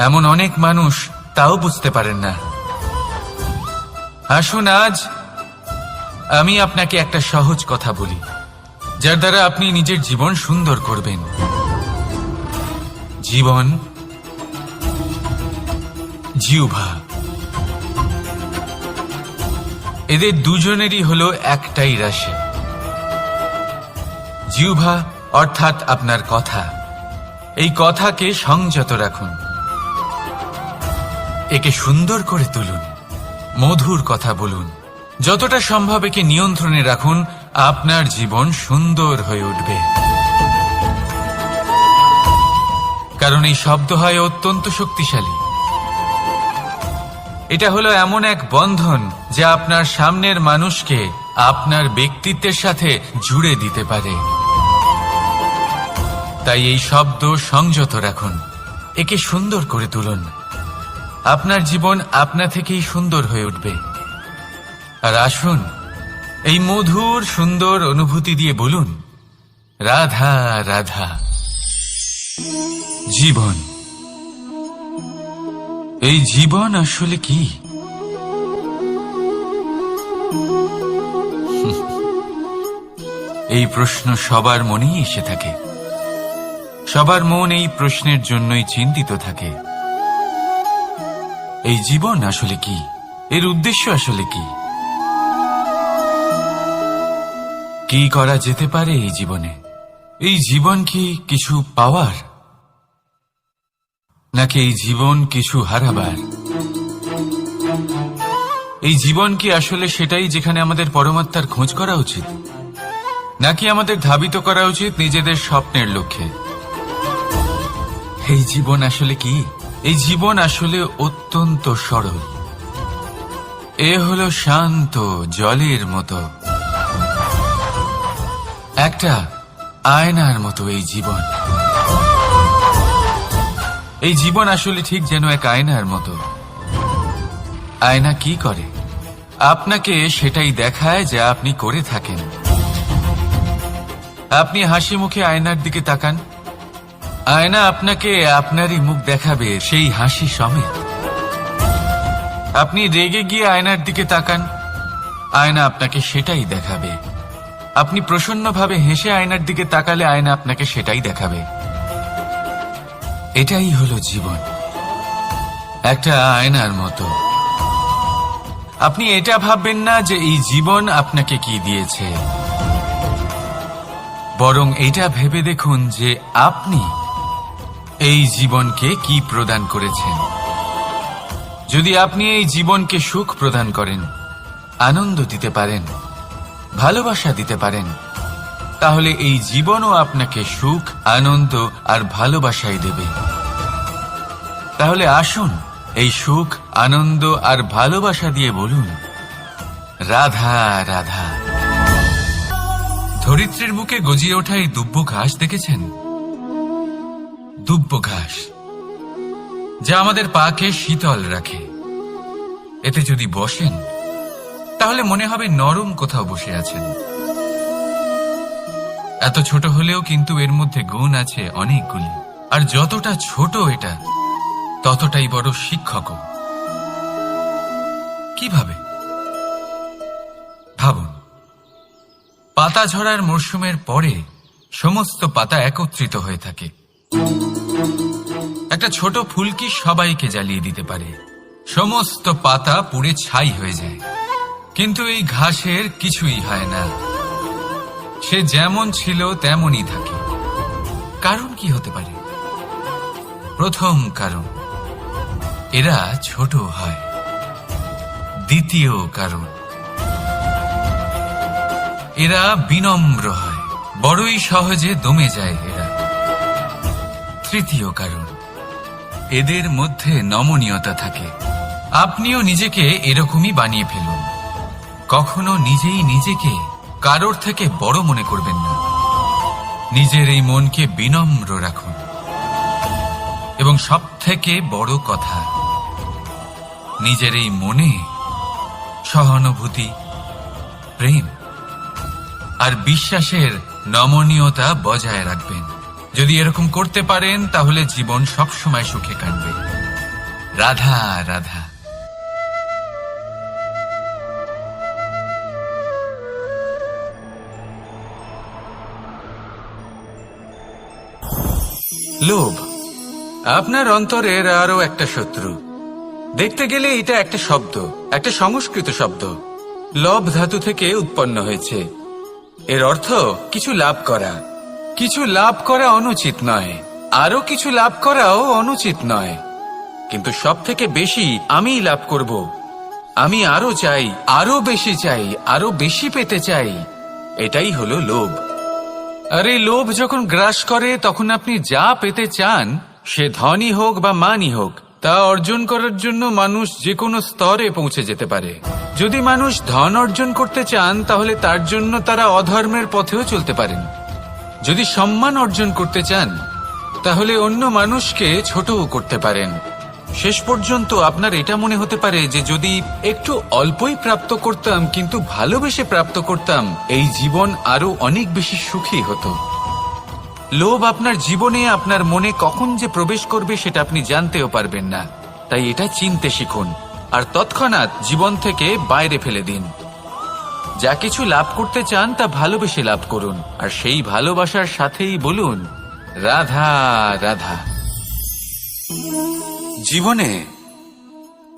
Speaker 1: এমন অনেক মানুষ তাও বুঝতে পারেন না। আসুন আজ আমি আপনাকে একটা সহজ কথা বলি, যার দ্বারা আপনি নিজের জীবন সুন্দর করবেন। জীবন, জিহ্বা, এদের দুজনেরই হলো একটাই রাশি। জিহ্বা অর্থাৎ আপনার কথা, এই কথাকে সংযত রাখুন, একে সুন্দর করে তুলুন, মধুর কথা বলুন, যতটা সম্ভব একে নিয়ন্ত্রণে রাখুন। আপনার জীবন সুন্দর হয়ে উঠবে। কারণ এই শব্দ হয় অত্যন্ত শক্তিশালী। এটা হলো এমন এক বন্ধন যা আপনার সামনের মানুষকে আপনার ব্যক্তিত্বের সাথে জুড়ে দিতে পারে। তাই এই শব্দ সংযত রাখুন, একে সুন্দর করে তুলুন। আপনার জীবন আপনা থেকেই সুন্দর হয়ে উঠবে। আর আসুন এই মধুর সুন্দর অনুভূতি দিয়ে বলুন, রাধা রাধা। জীবন, এই জীবন আসলে কি? এই প্রশ্ন সবার মনেই এসে থাকে। সবার মন এই প্রশ্নের জন্যই চিন্তিত থাকে। এই জীবন আসলে কি? এর উদ্দেশ্য আসলে কি? কি করা যেতে পারে এই জীবনে? এই জীবন কি কিছু পাওয়ার, নাকি এই জীবন কিছু হারাবার? এই জীবন কি আসলে সেটাই যেখানে আমাদের পরমাত্মার খোঁজ করা উচিত, নাকি আমাদের ধাবিত করা উচিত নিজেদের স্বপ্নের লক্ষ্যে? এই জীবন আসলে কি? এই জীবন আসলে অত্যন্ত সরল। এ হলো শান্ত জলের মতো, একটা আয়নার মতো এই জীবন। এই জীবন আসলে ঠিক যেন এক আয়নার মতো। আয়না কি করে? আপনাকে সেটাই দেখায় যা আপনি করে থাকেন। আপনি হাসি মুখে আয়নার দিকে তাকান, আয়না আপনাকে আপনারই মুখ দেখাবে সেই হাসি সমেত। আপনি রেগে গিয়ে আয়নার দিকে তাকান, আয়না আপনাকে সেটাই দেখাবে। আপনি প্রসন্নভাবে হেসে আয়নার দিকে তাকালে আয়না আপনাকে সেটাই দেখাবে। এটাই হলো জীবন, একটা আয়নার মতো। আপনি এটা ভাববেন না যে এই জীবন আপনাকে কি দিয়েছে, বরং এটা ভেবে দেখুন যে আপনি এই জীবনকে কি প্রদান করেছেন। যদি আপনি এই জীবনকে সুখ প্রদান করেন, আনন্দ দিতে পারেন, ভালোবাসা দিতে পারেন, তাহলে এই জীবনও আপনাকে সুখ, আনন্দ আর ভালোবাসাই দেবে। তাহলে আসুন এই সুখ, আনন্দ আর ভালোবাসা দিয়ে বলুন, রাধা রাধা। ধরিত্রীর বুকে গজিয়ে ওঠা এই দুব্ব ঘাস দেখেছেন? দুব্ব ঘাস, যা আমাদের পাকে শীতল রাখে। এতে যদি বসেন তাহলে মনে হবে নরম কোথাও বসে আছেন। এত ছোট হলেও কিন্তু এর মধ্যে গুণ আছে অনেকগুলি, আর যতটা ছোট এটা ততটাই বড় শিক্ষকও। কিভাবে? ভাবুন, পাতা ঝরার মরশুমের পরে সমস্ত পাতা একত্রিত হয়ে থাকে। একটা ছোট ফুলকি সবাইকে জ্বালিয়ে দিতে পারে, সমস্ত পাতা পুড়ে ছাই হয়ে যায়। কিন্তু এই ঘাসের কিছুই হয় না, সে যেমন ছিল তেমনই থাকে। কারণ কি হতে পারে? প্রথম কারণ, এরা ছোট হয়। দ্বিতীয় কারণ, এরা বিনম্র হয়, বড়ই সহজে দমে যায় এরা। তৃতীয় কারণ, এদের মধ্যে নমনীয়তা থাকে। আপনিও নিজেকে এরকমই বানিয়ে ফেলুন। কখনো নিজেই নিজেকে কারোর থেকে বড় মনে করবেন না। নিজের এই মনকে বিনম্র রাখুন। এবং সবথেকে বড় কথা, নিজের এই মনে সহানুভূতি, প্রেম আর বিশ্বাসের নমনীয়তা বজায় রাখবেন। যদি এরকম করতে পারেন তাহলে জীবন সবসময় সুখে কাটবে। রাধা রাধা। লোভ আপনার অন্তরের আরো একটা শত্রু। দেখতে গেলে এটা একটা শব্দ, একটা সংস্কৃত শব্দ। লব ধাতু থেকে উৎপন্ন হয়েছে। এর অর্থ কিছু লাভ করা। কিছু লাভ করা অনুচিত নয়, আরো কিছু লাভ করাও অনুচিত নয়, কিন্তু সব থেকে বেশি আমি লাভ করব। আমি আরো চাই, আরো বেশি চাই, আরো বেশি পেতে চাই। এটাই হলো লোভ। আর এই লোভ যখন গ্রাস করে তখন আপনি যা পেতে চান, সে ধনই হোক বা মানই হোক, তা অর্জন করার জন্য মানুষ যে কোনো স্তরে পৌঁছে যেতে পারে। যদি মানুষ ধন অর্জন করতে চান তাহলে তার জন্য তারা অধর্মের পথেও চলতে পারেন। যদি সম্মান অর্জন করতে চান তাহলে অন্য মানুষকে ছোটও করতে পারেন। শেষ পর্যন্ত আপনার এটা মনে হতে পারে যে যদি একটু অল্পই প্রাপ্ত করতাম, কিন্তু ভালোবেসে প্রাপ্ত করতাম, এই জীবন আরো অনেক বেশি সুখী হতো। লোভ আপনার জীবনে, আপনার মনে কখন যে প্রবেশ করবে সেটা আপনি জানতেও পারবেন না। তাই এটা চিনতে শিখুন আর তৎক্ষণাৎ জীবন থেকে বাইরে ফেলে দিন। যা কিছু লাভ করতে চান তা ভালোবেসে লাভ করুন, আর সেই ভালোবাসার সাথেই বলুন, রাধা রাধা। জীবনে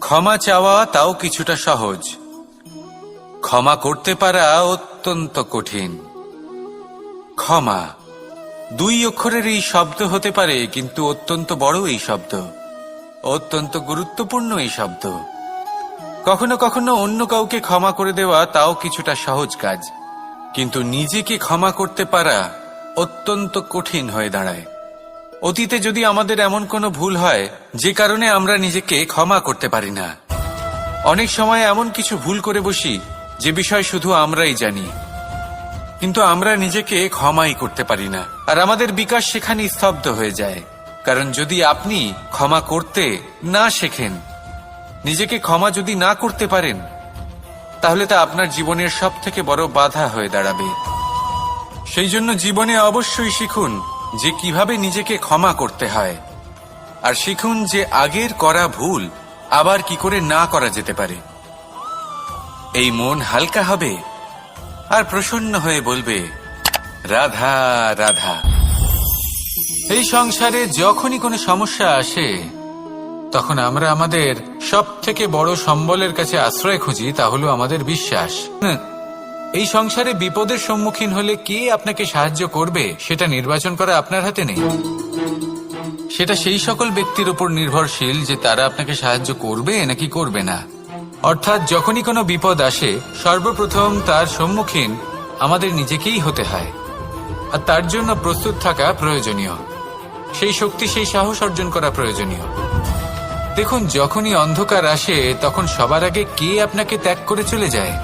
Speaker 1: ক্ষমা চাওয়া তাও কিছুটা সহজ, ক্ষমা করতে পারা অত্যন্ত কঠিন। ক্ষমা 2 অক্ষরের এই শব্দ হতে পারে, কিন্তু অত্যন্ত বড় এই শব্দ, অত্যন্ত গুরুত্বপূর্ণ এই শব্দ। কখনো কখনো অন্য কাউকে ক্ষমা করে দেওয়া তাও কিছুটা সহজ কাজ, কিন্তু নিজেকে ক্ষমা করতে পারা অত্যন্ত কঠিন হয়ে দাঁড়ায়। অতীতে যদি আমাদের এমন কোনো ভুল হয় যে কারণে আমরা নিজেকে ক্ষমা করতে পারি না, অনেক সময় এমন কিছু ভুল করে বসি যে বিষয় শুধু আমরাই জানি, কিন্তু আমরা নিজেকে ক্ষমাই করতে পারি না, আর আমাদের বিকাশ সেখানেই স্তব্ধ হয়ে যায়। কারণ যদি আপনি ক্ষমা করতে না শেখেন, নিজেকে ক্ষমা যদি না করতে পারেন, তাহলে তা আপনার জীবনের সব থেকে বড় বাধা হয়ে দাঁড়াবে। সেই জন্য জীবনে অবশ্যই শিখুন যে কিভাবে নিজেকে ক্ষমা করতে হয়, আর শিখুন যে আগের করা ভুল আবার কি করে না করা যেতে পারে। এই মন হালকা হবে আর প্রসন্ন হয়ে বলবে, রাধা রাধা। এই সংসারে যখনই কোনো সমস্যা আসে তখন আমরা আমাদের সব থেকে বড় সম্বলের কাছে আশ্রয় খুঁজি, তা হলো আমাদের বিশ্বাস। এই সংসারে বিপদের সম্মুখীন হলে কে আপনাকে সাহায্য করবে সেটা নির্বাচন করা আপনার হাতে নেই। সেটা সেই সকল ব্যক্তির উপর নির্ভরশীল যে তারা আপনাকে সাহায্য করবে নাকি করবে না। অর্থাৎ যখনই কোনো বিপদ আসে সর্বপ্রথম তার সম্মুখীন আমাদের নিজেকেই হতে হয়, আর তার জন্য প্রস্তুত থাকা প্রয়োজনীয়। সেই শক্তি, সেই সাহস অর্জন করা প্রয়োজনীয়। দেখুন, যখনই অন্ধকার আসে তখন সবার আগে কে আপনাকে ত্যাগ করে চলে যায়?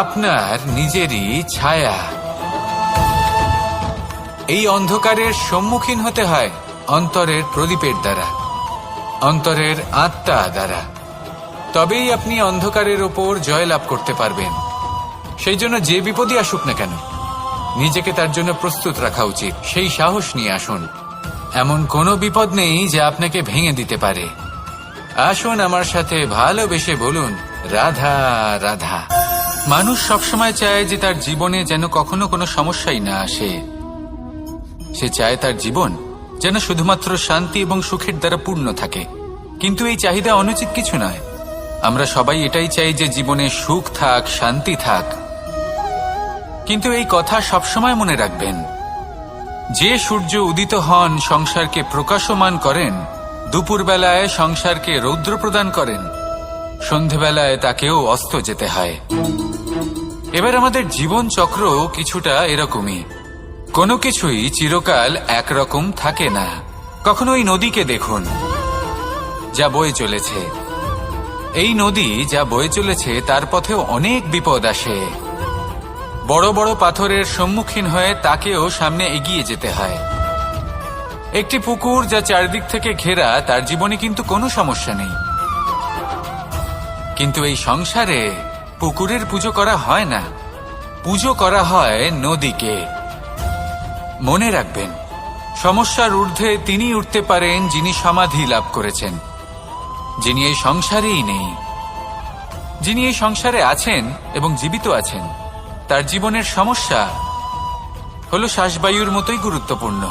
Speaker 1: আপনার নিজেরই ছায়া। এই অন্ধকারের সম্মুখীন হতে হয় অন্তরের প্রদীপের দ্বারা, অন্তরের আত্মা দ্বারা। তবেই আপনি অন্ধকারের ওপর জয়লাভ করতে পারবেন। সেই জন্য যে বিপদই আসুক না কেন নিজেকে তার জন্য প্রস্তুত রাখা উচিত। সেই সাহস নিয়ে আসুন। এমন কোনো বিপদ নেই যা আপনাকে ভেঙে দিতে পারে। আসুন আমার সাথে ভালোবেসে বলুন, রাধা রাধা। মানুষ সবসময় চায় যে তার জীবনে যেন কখনো কোনো সমস্যাই না আসে। সে চায় তার জীবন যেন শুধুমাত্র শান্তি এবং সুখের দ্বারা পূর্ণ থাকে। কিন্তু এই চাহিদা অনুচিত কিছু নয়। আমরা সবাই এটাই চাই যে জীবনে সুখ থাক, শান্তি থাক। কিন্তু এই কথা সবসময় মনে রাখবেন, যে সূর্য উদিত হন সংসারকে প্রকাশমান করেন, দুপুরবেলায় সংসারকে রৌদ্র প্রদান করেন, সন্ধেবেলায় তাকেও অস্ত যেতে হয়। এবার আমাদের জীবন চক্র কিছুটা এরকমই। কোনো কিছুই চিরকাল একরকম থাকে না। কখনো এই নদীকে দেখুন যা বয়ে চলেছে। এই নদী যা বয়ে চলেছে তার পথেও অনেক বিপদ আসে। বড় বড় পাথরের সম্মুখীন হয়ে তাকেও সামনে এগিয়ে যেতে হয়। একটি পুকুর যা চারদিক থেকে ঘেরা, তার জীবনে কিন্তু কোনো সমস্যা নেই। কিন্তু এই সংসারে পুকুরের পুজো করা হয় না, পুজো করা হয় নদীকে। মনে রাখবেন, সমস্যার ঊর্ধ্বে তিনি উঠতে পারেন যিনি সমাধি লাভ করেছেন, যিনি এই সংসারেই নেই। যিনি এই সংসারে আছেন এবং জীবিত আছেন, তার জীবনের সমস্যা হলো শ্বাসবায়ুর মতোই গুরুত্বপূর্ণ।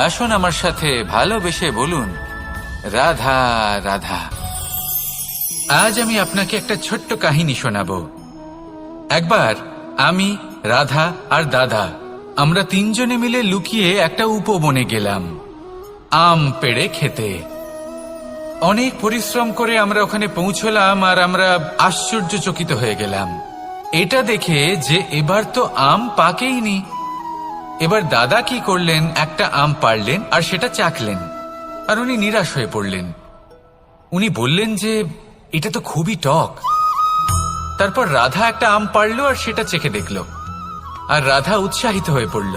Speaker 1: আসুন আমার সাথে ভালোবেসে বলুন, রাধা রাধা। আজ আমি আপনাকে একটা ছোট্ট কাহিনী শোনাবো। একবার আমি, রাধা আর দাদা আমরা তিনজনে মিলে লুকিয়ে একটা উপবনে গেলাম আম পেড়ে খেতে। অনেক পরিশ্রম করে আমরা ওখানে পৌঁছলাম আর আমরা আশ্চর্যচকিত হয়ে গেলাম এটা দেখে যে এবার তো আম পাকেইনি। এবার দাদা কি করলেন, একটা আম পাড়লেন আর সেটা চাখলেন, আর উনি নিরাশ হয়ে পড়লেন। উনি বললেন যে এটা তো খুবই টক। তারপর রাধা একটা আম পাড়লো আর সেটা চেখে দেখলো, আর রাধা উৎসাহিত হয়ে পড়ল।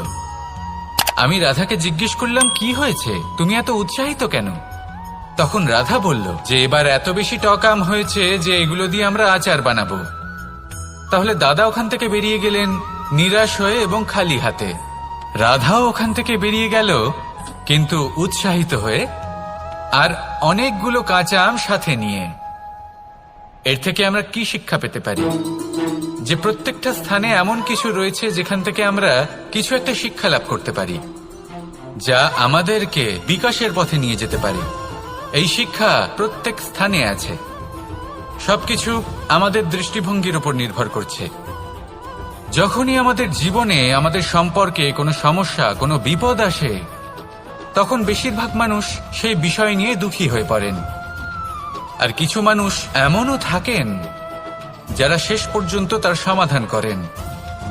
Speaker 1: আমি রাধাকে জিজ্ঞেস করলাম, কি হয়েছে, তুমি এত উৎসাহিত কেন? তখন রাধা বলল যে এবার এত বেশি টক আম হয়েছে যে এগুলো দিয়ে আমরা আচার বানাবো। তাহলে দাদা ওখান থেকে বেরিয়ে গেলেন নিরাশ হয়ে এবং খালি হাতে। রাধাও ওখান থেকে বেরিয়ে গেল কিন্তু উৎসাহিত হয়ে, আর অনেকগুলো কাঁচা আম সাথে নিয়ে। এর থেকে আমরা কি শিক্ষা পেতে পারি? যে প্রত্যেকটা স্থানে এমন কিছু রয়েছে যেখান থেকে আমরা কিছু একটা শিক্ষা লাভ করতে পারি, যা আমাদেরকে বিকাশের পথে নিয়ে যেতে পারে। এই শিক্ষা প্রত্যেক স্থানে আছে। সবকিছু আমাদের দৃষ্টিভঙ্গির উপর নির্ভর করছে। যখনই আমাদের জীবনে, আমাদের সম্পর্কে কোনো সমস্যা, কোনো বিপদ আসে, তখন বেশিরভাগ মানুষ সেই বিষয় নিয়ে দুঃখী হয়ে পড়েন। আর কিছু মানুষ এমনও থাকেন যারা শেষ পর্যন্ত তার সমাধান করেন,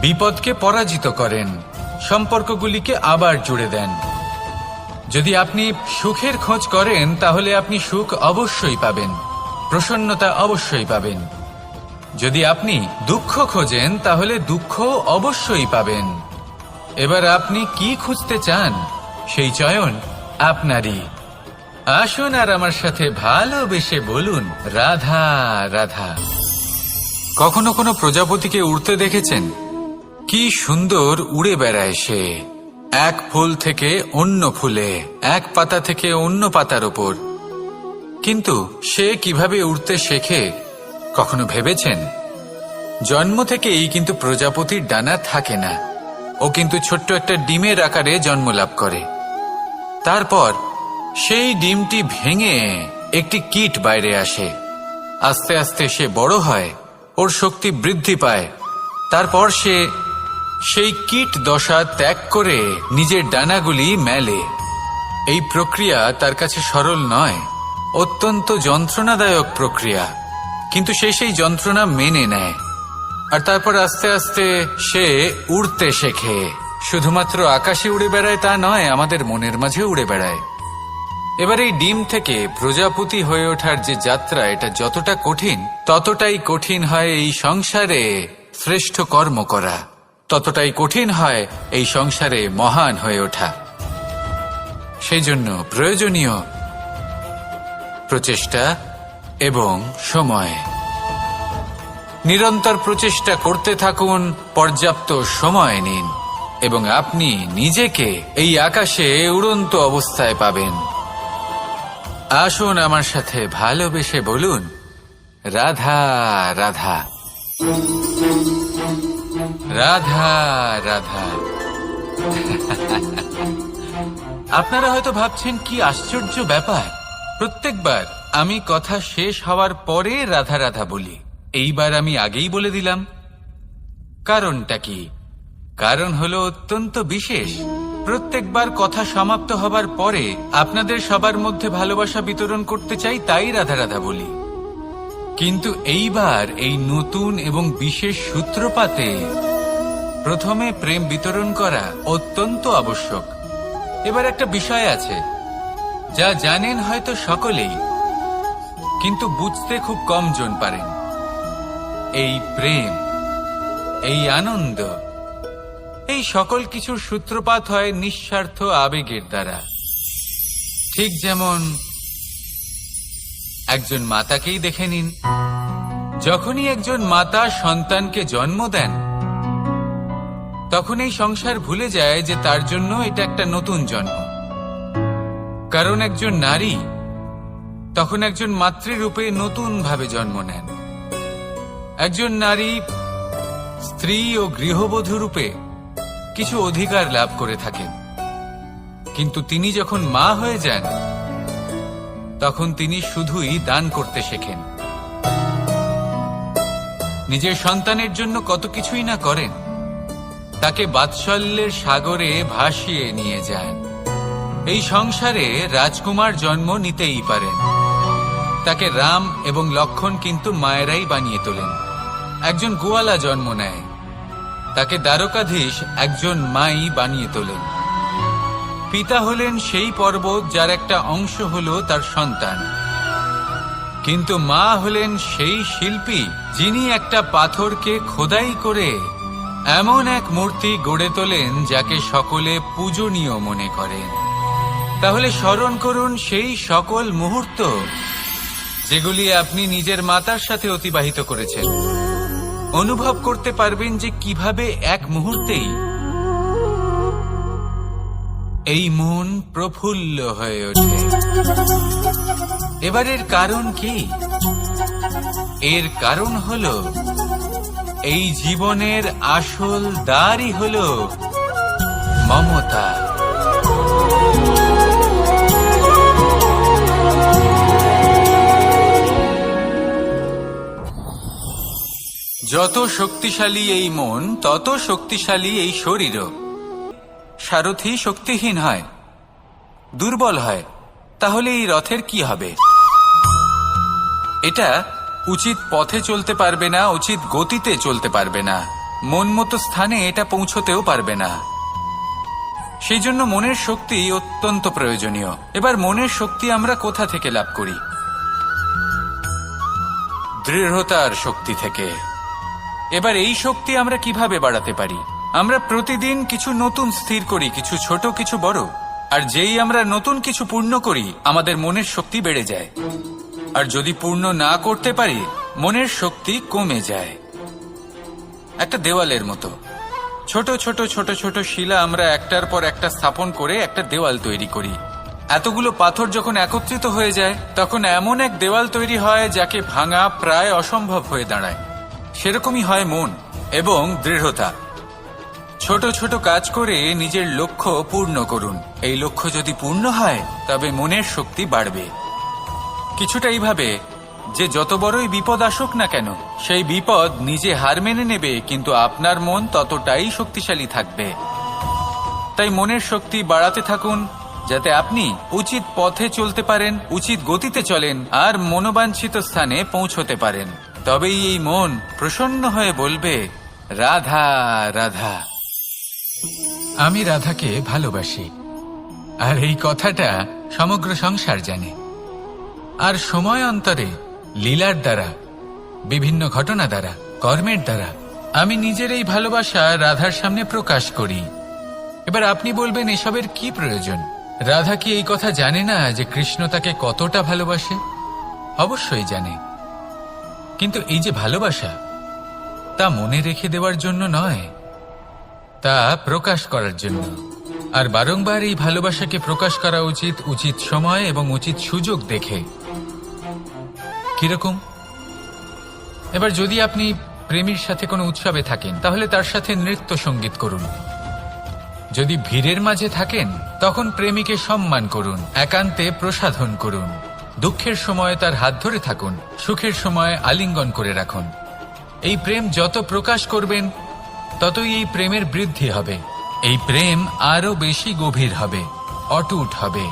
Speaker 1: বিপদকে পরাজিত করেন, সম্পর্কগুলিকে আবার জুড়ে দেন। যদি আপনি সুখের খোঁজ করেন তাহলে আপনি সুখ অবশ্যই পাবেন, প্রসন্নতা অবশ্যই পাবেন। যদি আপনি দুঃখ খোঁজেন তাহলে দুঃখ অবশ্যই পাবেন। এবার আপনি কি খুঁজতে চান সেই চয়ন আপনারই। আসুন আর আমার সাথে ভালোবেসে বলুন, রাধা রাধা। কখনো কোনো প্রজাপতিকে উড়তে দেখেছেন? কি সুন্দর উড়ে বেড়ায় সে, এক ফুল থেকে অন্য ফুলে, এক পাতা থেকে অন্য পাতার ওপর। কিন্তু সে কিভাবে উড়তে শেখে কখনো ভেবেছেন? জন্ম থেকেই কিন্তু প্রজাপতির ডানা থাকে না, ও কিন্তু ছোট্ট একটা ডিমের আকারে জন্ম লাভ করে। তারপর সেই ডিমটি ভেঙে একটি কীট বাইরে আসে। আস্তে আস্তে সে বড় হয়, ওর শক্তি বৃদ্ধি পায়। তারপর সে সেই কীট দশা ত্যাগ করে নিজের ডানাগুলি মেলে। এই প্রক্রিয়া তার কাছে সরল নয়, অত্যন্ত যন্ত্রণাদায়ক প্রক্রিয়া, কিন্তু সে সেই যন্ত্রণা মেনে নেয়। আর তারপর আস্তে আস্তে সে উড়তে শেখে। শুধুমাত্র আকাশে উড়ে বেড়ায় তা নয়, আমাদের মনের মাঝে উড়ে বেড়ায়। এবার এই ডিম থেকে প্রজাপতি হয়ে ওঠার যে যাত্রা, এটা যতটা কঠিন, ততটাই কঠিন হয় এই সংসারে শ্রেষ্ঠ কর্ম করা, ততটাই কঠিন হয় এই সংসারে মহান হয়ে ওঠা। সেই জন্য প্রয়োজনীয় প্রচেষ্টা এবং সময়। নিরন্তর প্রচেষ্টা করতে থাকুন, পর্যাপ্ত সময় নিন, এবং আপনি নিজেকে এই আকাশে উড়ন্ত অবস্থায় পাবেন। আসুন আমার সাথে ভালোবেসে বলুন, রাধা রাধা, রাধা রাধা। আপনারা হয়তো ভাবছেন কি আশ্চর্য ব্যাপার, প্রত্যেকবার আমি কথা শেষ হওয়ার পরে রাধা রাধা বলি। এইবার আমি আগেই বলে দিলাম। কারণটা কি? কারণ হলো অত্যন্ত বিশেষ। প্রত্যেকবার কথা সমাপ্ত হবার পরে আপনাদের সবার মধ্যে ভালোবাসা বিতরণ করতে চাই, তাই রাধা রাধা বলি। কিন্তু এইবার এই নতুন এবং বিশেষ সূত্রপাতে প্রথমে প্রেম বিতরণ করা অত্যন্ত আবশ্যক। এবার একটা বিষয় আছে যা জানেন হয়তো সকলেই, কিন্তু বুঝতে খুব কম জন পারেন। এই প্রেম, এই আনন্দ, এই সকল কিছুর সূত্রপাত হয় নিঃস্বার্থ আবেগের দ্বারা। ঠিক যেমন একজন মাতাকেই দেখে নিন। যখনই একজন মাতা সন্তানকে জন্ম দেন, তখন এই সংসার ভুলে যায় যে তার জন্য এটা একটা নতুন জন্ম। কারণ একজন নারী তখন একজন মাতৃরূপে নতুন ভাবে জন্ম নেন। একজন নারী স্ত্রী ও গৃহবধূ রূপে কিছু অধিকার লাভ করে থাকেন, কিন্তু তিনি যখন মা হয়ে যান, তখন তিনি শুধুই দান করতে শেখেন। নিজের সন্তানের জন্য কত কিছুই না করেন, তাকে বাৎসল্যের সাগরে ভাসিয়ে নিয়ে যান। এই সংসারে রাজকুমার জন্ম নিতেই পারেন, তাকে রাম এবং লক্ষ্মণ কিন্তু মায়েরাই বানিয়ে তোলেন। একজন গোয়ালা জন্ম নেয়, তাকে দ্বারকাধীশ একজন মাই বানিয়ে তোলেন। পিতা হলেন সেই পর্বত যার একটা অংশ হলো তার সন্তান, কিন্তু মা হলেন সেই শিল্পী যিনি একটা পাথরকে খোদাই করে এমন এক মূর্তি গড়ে তোলেন যাকে সকলে পূজনীয় মনে করেন। তাহলে স্মরণ করুন সেই সকল মুহূর্ত যেগুলি আপনি নিজের মাতার সাথে অতিবাহিত করেছেন। অনুভব করতে পারবেন যে কিভাবে এক মুহূর্তেই এই মন প্রফুল্ল হয়ে ওঠে। এবারের কারণ কি? এর কারণ হলো এই জীবনের আসল দ্বারই হলো মমতা। যত শক্তিশালী এই মন, তত শক্তিশালী এই শরীরও। সারথি শক্তিহীন হয়, দুর্বল হয়, তাহলে এই রথের কি হবে? এটা উচিত পথে চলতে পারবে না, উচিত গতিতে চলতে পারবে না, মন মতো স্থানে এটা পৌঁছতেও পারবে না। সেই জন্য মনের শক্তি অত্যন্ত প্রয়োজনীয়। এবার মনের শক্তি আমরা কোথা থেকে লাভ করি? দৃঢ়তার শক্তি থেকে। এবার এই শক্তি আমরা কিভাবে বাড়াতে পারি? আমরা প্রতিদিন কিছু নতুন স্থির করি, কিছু ছোট কিছু বড়, আর যেই আমরা নতুন কিছু পূর্ণ করি, আমাদের মনের শক্তি বেড়ে যায়। আর যদি পূর্ণ না করতে পারি, মনের শক্তি কমে যায়। একটা দেওয়ালের মতো ছোট ছোট ছোট ছোট শিলা আমরা একটার পর একটা স্থাপন করে একটা দেওয়াল তৈরি করি। এতগুলো পাথর যখন একত্রিত হয়ে যায়, তখন এমন এক দেওয়াল তৈরি হয় যাকে ভাঙা প্রায় অসম্ভব হয়ে দাঁড়ায়। সেরকমই হয় মন এবং দৃঢ়তা। ছোট ছোট কাজ করে নিজের লক্ষ্য পূর্ণ করুন। এই লক্ষ্য যদি পূর্ণ হয় তবে মনের শক্তি বাড়বে। কিছুটা এইভাবে যে যত বড়ই বিপদ আসুক না কেন, সেই বিপদ নিজে হার মেনে নেবে, কিন্তু আপনার মন ততটাই শক্তিশালী থাকবে। তাই মনের শক্তি বাড়াতে থাকুন, যাতে আপনি উচিত পথে চলতে পারেন, উচিত গতিতে চলেন আর মনোবাঞ্ছিত স্থানে পৌঁছতে পারেন। তবেই এই মন প্রসন্ন হয়ে বলবে, রাধা রাধা। আমি রাধাকে ভালোবাসি, আর এই কথাটা সমগ্র সংসার জানে। আর সময় অন্তরে লীলার দ্বারা, বিভিন্ন ঘটনা দ্বারা, কর্মের দ্বারা আমি নিজের এই ভালোবাসা রাধার সামনে প্রকাশ করি। এবার আপনি বলবেন, এসবের কি প্রয়োজন? রাধা কি এই কথা জানে না যে কৃষ্ণ তাকে কতটা ভালোবাসে? অবশ্যই জানে, কিন্তু এই যে ভালোবাসা, তা মনে রেখে দেওয়ার জন্য নয়, তা প্রকাশ করার জন্য। আর বারংবার এই ভালোবাসাকে প্রকাশ করা উচিত, উচিত সময় এবং উচিত সুযোগ দেখে। কিরকম? এবার যদি আপনি প্রেমীর সাথে কোনো উৎসবে থাকেন, তাহলে তার সাথে নৃত্য সঙ্গীত করুন। যদি ভিড়ের মাঝে থাকেন, তখন প্রেমীকে সম্মান করুন, একান্তে প্রসাধন করুন। দুঃখের সময় তার হাত ধরে থাকুন, সুখের সময় আলিঙ্গন করে রাখুন। এই প্রেম যত প্রকাশ করবেন, ততই এই প্রেমের বৃদ্ধি হবে। এই প্রেম আরো বেশি গভীর হবে, অটুট হবে।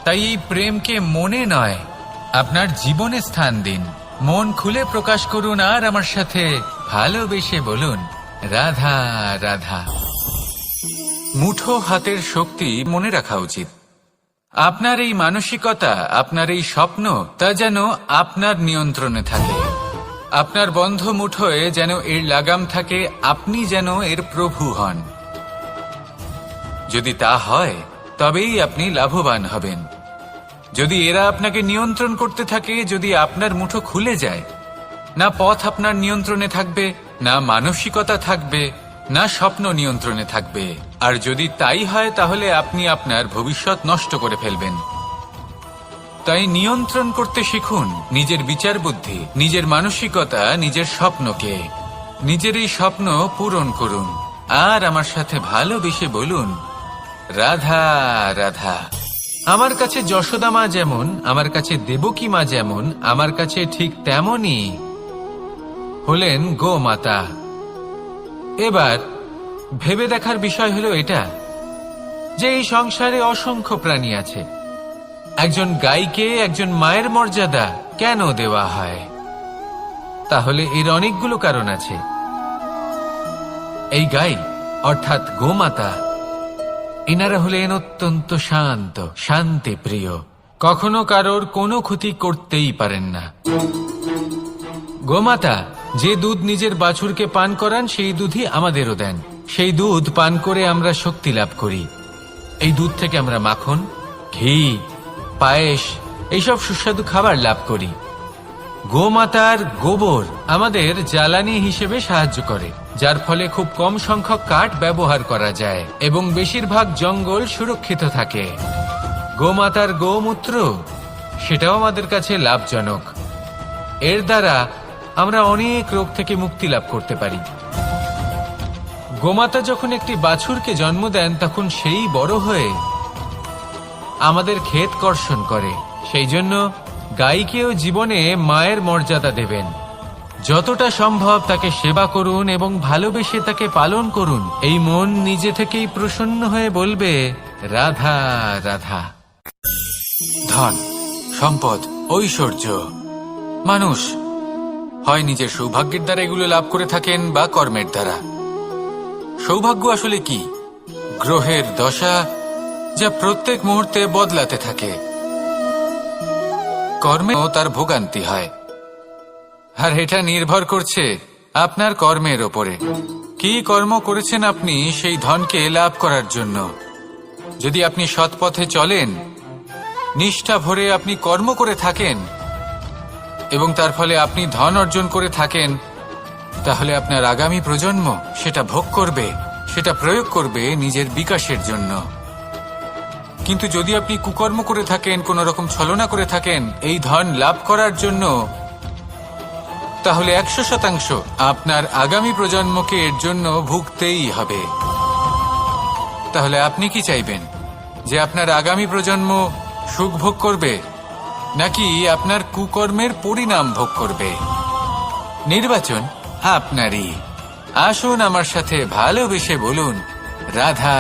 Speaker 1: তাই এই প্রেমকে মনে নয়, আপনার জীবনে স্থান দিন। মন খুলে প্রকাশ করুন আর আমার সাথে ভালোবেসে বলুন, রাধা রাধা। মুঠো হাতের শক্তি মনে রাখা উচিত। আপনার এই মানসিকতা, আপনার এই স্বপ্ন, তা যেন আপনার নিয়ন্ত্রণে থাকে। আপনার বন্ধ মুঠোয় যেন এর লাগাম থাকে, আপনি যেন এর প্রভু হন। যদি তা হয়, তবেই আপনি লাভবান হবেন। যদি এরা আপনাকে নিয়ন্ত্রণ করতে থাকে, যদি আপনার মুঠো খুলে যায়, না পথ আপনার নিয়ন্ত্রণে থাকবে, না মানসিকতা থাকবে, না স্বপ্ন নিয়ন্ত্রণে থাকবে। আর যদি তাই হয়, তাহলে আপনি আপনার ভবিষ্যৎ নষ্ট করে ফেলবেন। তাই নিয়ন্ত্রণ করতে শিখুন নিজের বিচার বুদ্ধি, নিজের মানসিকতা, নিজের স্বপ্নকে। নিজের এই স্বপ্ন পূরণ করুন আর আমার সাথে ভালোবেসে বলুন, রাধা রাধা। আমার কাছে যশোদা মা যেমন, আমার কাছে দেবকী মা যেমন, আমার কাছে ঠিক তেমনই হলেন গোমাতা। এবার ভেবে দেখার বিষয় হলো এটা, যে এই সংসারে অসংখ্য প্রাণী আছে। একজন গাইকে একজন মায়ের মর্যাদা কেন দেওয়া হয়? তাহলে এর অনেকগুলো কারণ আছে। এই গাই অর্থাৎ গোমাতা, এনারা হলেন অত্যন্ত শান্ত, শান্তি প্রিয়, কখনো কারোর কোনো ক্ষতি করতেই পারেন না। গোমাতা যে দুধ নিজের বাছুরকে পান করান, সেই দুধই আমাদেরও দেন। সেই দুধ পান করে আমরা শক্তি লাভ করি। এই দুধ থেকে আমরা মাখন, ঘি, পায়েস, এইসব সুস্বাদু খাবার লাভ করি। গোমাতার গোবর আমাদের জ্বালানি হিসেবে সাহায্য করে, যার ফলে খুব কম সংখ্যক কাঠ ব্যবহার করা যায় এবং বেশিরভাগ জঙ্গল সুরক্ষিত থাকে। গোমাতার গোমূত্র, সেটাও আমাদের কাছে লাভজনক। এর দ্বারা আমরা অনেক রোগ থেকে মুক্তি লাভ করতে পারি। গোমাতা যখন একটি বাছুরকে জন্ম দেন, তখন সেই বড় হয়ে আমাদের ক্ষেত কর্ষণ করে। সেই জন্য গাইকেও জীবনে মায়ের মর্যাদা দেবেন। যতটা সম্ভব তাকে সেবা করুন এবং ভালোবেসে তাকে পালন করুন। এই মন নিজে থেকেই প্রসন্ন হয়ে বলবে, রাধা রাধা। ধন, সম্পদ, ঐশ্বর্য, মানুষ হয় নিজের সৌভাগ্যের দ্বারা এগুলো লাভ করে থাকেন বা কর্মের দ্বারা। সৌভাগ্য আসলে কি? গ্রহের দশা, যা প্রত্যেক মুহূর্তে বদলাতে থাকে। কর্মেও তার ভোগান্তি হয়, আর এটা নির্ভর করছে আপনার কর্মের ওপরে। কি কর্ম করেছেন আপনি সেই ধনকে লাভ করার জন্য? যদি আপনি সৎ পথে চলেন, নিষ্ঠা ভরে আপনি কর্ম করে থাকেন এবং তার ফলে আপনি ধন অর্জন করে থাকেন, তাহলে আপনার আগামী প্রজন্ম সেটা ভোগ করবে, সেটা প্রয়োগ করবে নিজের বিকাশের জন্য। কিন্তু যদি আপনি কুকর্ম করে থাকেন, কোন রকম ছলনা করে থাকেন এই ধন লাভ করার জন্য,
Speaker 2: তাহলে 100% আপনার আগামী প্রজন্মকে এর জন্য ভুগতেই হবে। তাহলে আপনি কি চাইবেন, যে আপনার আগামী প্রজন্ম সুখ ভোগ করবে, নাকি আপনার কুকর্মের পরিণাম ভোগ করবে? নির্বাচন আপনারই। আসুন আমার সাথে ভালোবেসে বলুন, রাধা